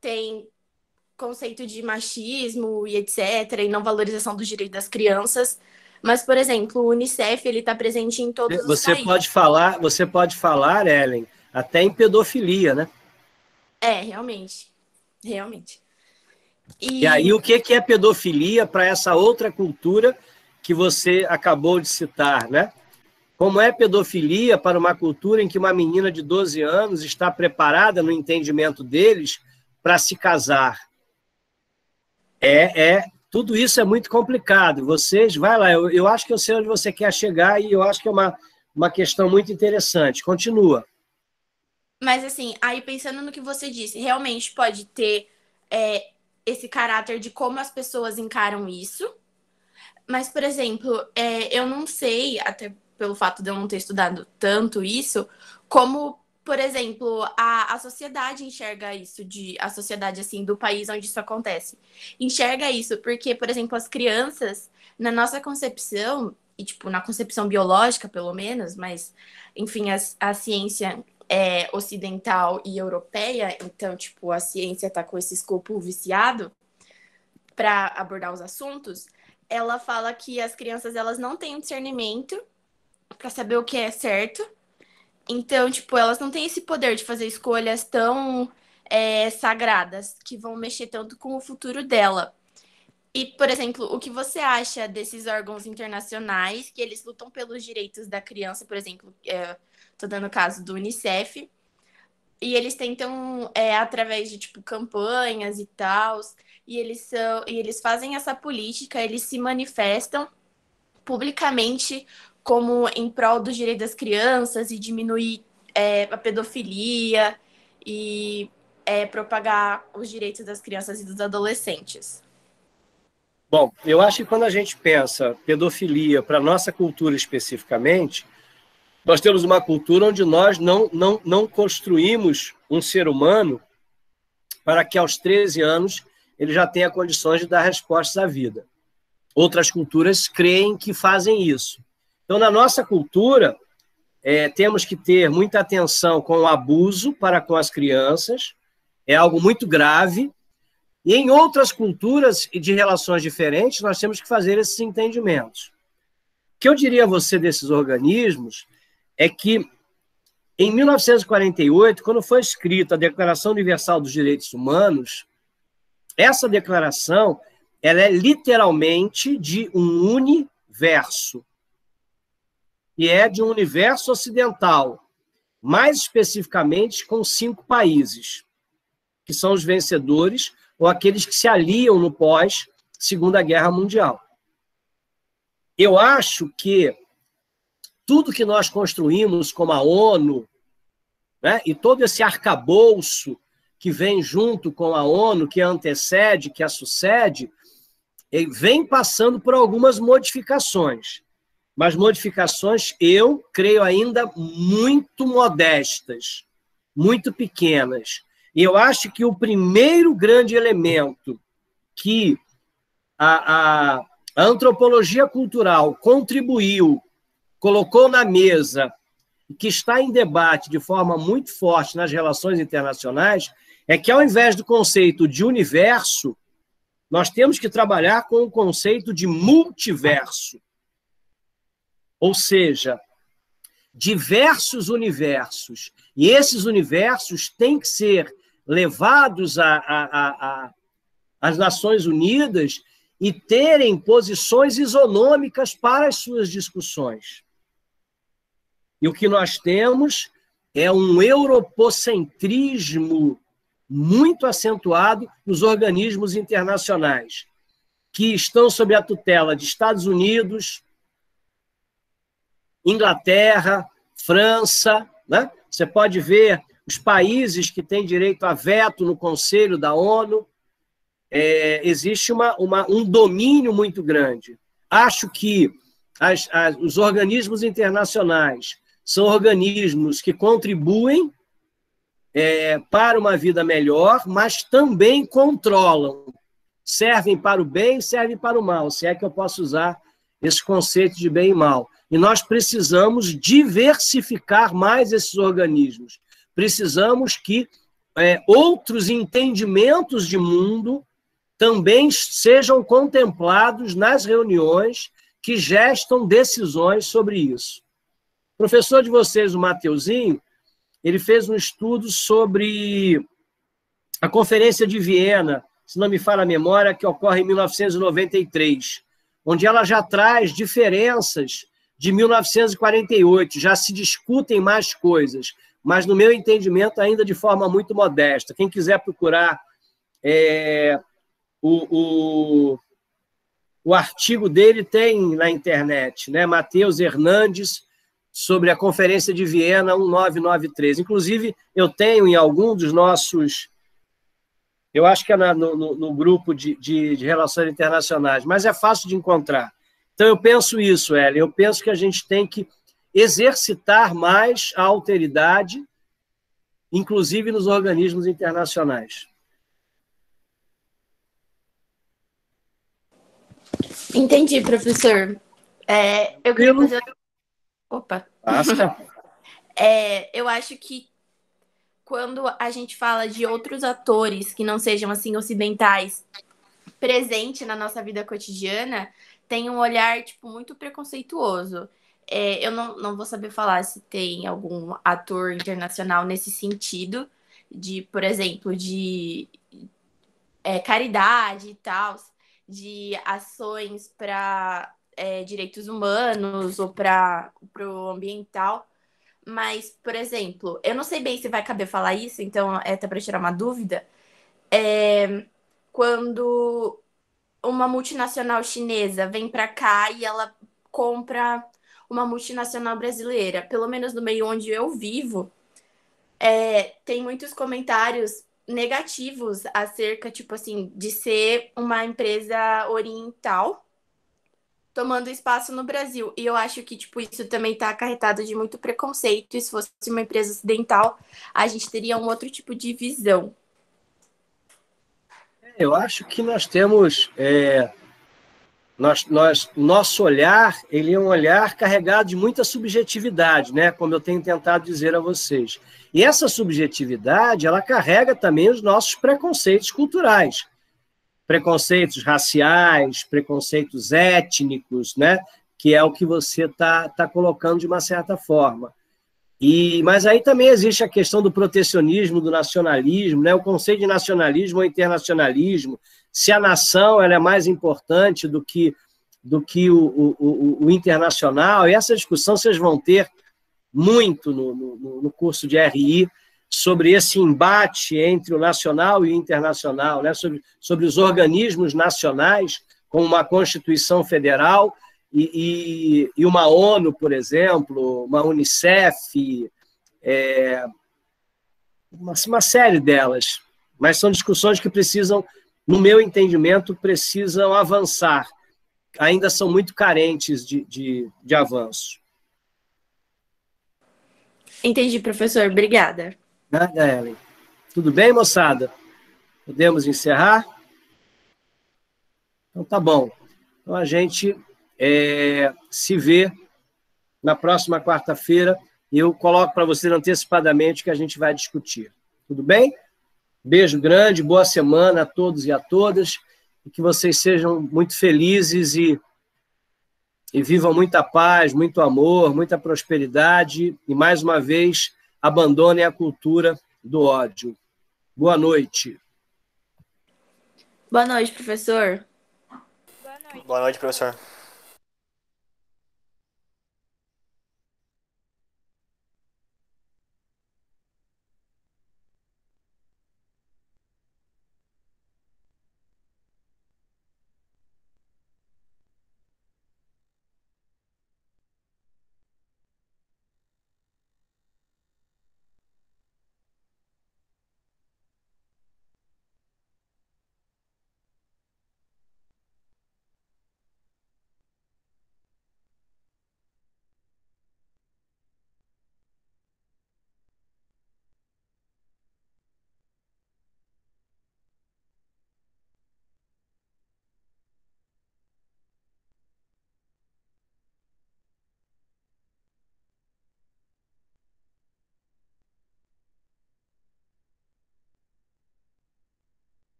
Tem conceito de machismo e etc, e não valorização dos direitos das crianças. Mas, por exemplo, o Unicef, ele está presente em todos os países. Você pode falar, Ellen, até em pedofilia, né? Realmente. Realmente. E aí, o que é pedofilia para essa outra cultura que você acabou de citar, né? Como é pedofilia para uma cultura em que uma menina de 12 anos está preparada, no entendimento deles, para se casar? Tudo isso é muito complicado. Vai lá, eu acho que eu sei onde você quer chegar e eu acho que é uma questão muito interessante. Continua. Mas, assim, aí pensando no que você disse, realmente pode ter esse caráter de como as pessoas encaram isso. Mas, por exemplo, eu não sei, até pelo fato de eu não ter estudado tanto isso, como, por exemplo, a sociedade enxerga isso, a sociedade, assim, do país onde isso acontece. Enxerga isso porque, por exemplo, as crianças, na nossa concepção, e, tipo, na concepção biológica, pelo menos, mas, enfim, a ciência ocidental e europeia, então, tipo, a ciência tá com esse escopo viciado para abordar os assuntos, ela fala que as crianças, elas não têm um discernimento para saber o que é certo. Então, tipo, elas não têm esse poder de fazer escolhas tão sagradas, que vão mexer tanto com o futuro dela. E, por exemplo, o que você acha desses órgãos internacionais, que eles lutam pelos direitos da criança, por exemplo, tô dando o caso do Unicef, e eles tentam, através de, tipo, campanhas e tal, e eles fazem essa política, eles se manifestam publicamente como em prol dos direitos das crianças e diminuir a pedofilia e propagar os direitos das crianças e dos adolescentes. Bom, eu acho que quando a gente pensa pedofilia para a nossa cultura especificamente, nós temos uma cultura onde nós não construímos um ser humano para que aos 13 anos ele já tenha condições de dar respostas à vida. Outras culturas creem que fazem isso. Então, na nossa cultura, temos que ter muita atenção com o abuso para com as crianças, é algo muito grave, e em outras culturas e de relações diferentes, nós temos que fazer esses entendimentos. O que eu diria a você desses organismos é que, em 1948, quando foi escrita a Declaração Universal dos Direitos Humanos, essa declaração ela é literalmente de um universo, e é de um universo ocidental, mais especificamente com 5 países, que são os vencedores ou aqueles que se aliam no pós-Segunda Guerra Mundial. Eu acho que tudo que nós construímos como a ONU, né, e todo esse arcabouço que vem junto com a ONU, que a antecede, que a sucede, vem passando por algumas modificações. Mas modificações, eu creio, ainda muito modestas, muito pequenas. E eu acho que o primeiro grande elemento que a antropologia cultural contribuiu, colocou na mesa, e que está em debate de forma muito forte nas relações internacionais, é que, ao invés do conceito de universo, nós temos que trabalhar com o conceito de multiverso. Ou seja, diversos universos. E esses universos têm que ser levados às Nações Unidas e terem posições isonômicas para as suas discussões. E o que nós temos é um europocentrismo muito acentuado nos organismos internacionais, que estão sob a tutela de Estados Unidos, Inglaterra, França, né? Você pode ver os países que têm direito a veto no Conselho da ONU. Existe um domínio muito grande. Acho que os organismos internacionais são organismos que contribuem para uma vida melhor, mas também controlam. Servem para o bem, servem para o mal, se é que eu posso usar esse conceito de bem e mal. E nós precisamos diversificar mais esses organismos. Precisamos que outros entendimentos de mundo também sejam contemplados nas reuniões que gestam decisões sobre isso. O professor de vocês, o Mateuzinho, ele fez um estudo sobre a Conferência de Viena, se não me falha a memória, que ocorre em 1993, onde ela já traz diferenças de 1948, já se discutem mais coisas, mas, no meu entendimento, ainda de forma muito modesta. Quem quiser procurar o artigo dele tem na internet, né? Matheus Hernandes, sobre a Conferência de Viena 1993. Inclusive, eu tenho em algum dos nossos... Eu acho que é no grupo de relações internacionais, mas é fácil de encontrar. Então, eu penso isso, Ellen. Eu penso que a gente tem que exercitar mais a alteridade, inclusive nos organismos internacionais. Entendi, professor. Eu queria fazer... Opa! Basta. Eu acho que quando a gente fala de outros atores que não sejam, assim, ocidentais, presente na nossa vida cotidiana, tem um olhar, tipo, muito preconceituoso. Eu não vou saber falar se tem algum ator internacional nesse sentido, de, por exemplo, de caridade e tal, de ações para direitos humanos ou para o ambiental. Mas, por exemplo, eu não sei bem se vai caber falar isso, então até para tirar uma dúvida, quando uma multinacional chinesa vem para cá e ela compra uma multinacional brasileira, pelo menos no meio onde eu vivo, tem muitos comentários negativos acerca, tipo assim, de ser uma empresa oriental tomando espaço no Brasil. E eu acho que, tipo, isso também está acarretado de muito preconceito. E se fosse uma empresa ocidental, a gente teria um outro tipo de visão. Eu acho que nós temos... nosso olhar, ele é um olhar carregado de muita subjetividade, né? Como eu tenho tentado dizer a vocês. E essa subjetividade, ela carrega também os nossos preconceitos culturais. Preconceitos raciais, preconceitos étnicos, né? Que é o que você está colocando de uma certa forma. Mas aí também existe a questão do protecionismo, do nacionalismo, né? O conceito de nacionalismo ou internacionalismo, se a nação ela é mais importante do que o internacional, e essa discussão vocês vão ter muito no curso de RI, sobre esse embate entre o nacional e o internacional, né? sobre os organismos nacionais, como uma Constituição Federal e uma ONU, por exemplo, uma Unicef, uma série delas. Mas são discussões que precisam, no meu entendimento, precisam avançar. Ainda são muito carentes de avanço. Entendi, professor. Obrigada. Nada, Ellen. Tudo bem, moçada? Podemos encerrar? Então, tá bom. Então, a gente se vê na próxima quarta-feira e eu coloco para vocês antecipadamente o que a gente vai discutir. Tudo bem? Beijo grande, boa semana a todos e a todas, e que vocês sejam muito felizes e vivam muita paz, muito amor, muita prosperidade, e, mais uma vez, abandonem a cultura do ódio. Boa noite. Boa noite, professor. Boa noite. Boa noite, professor.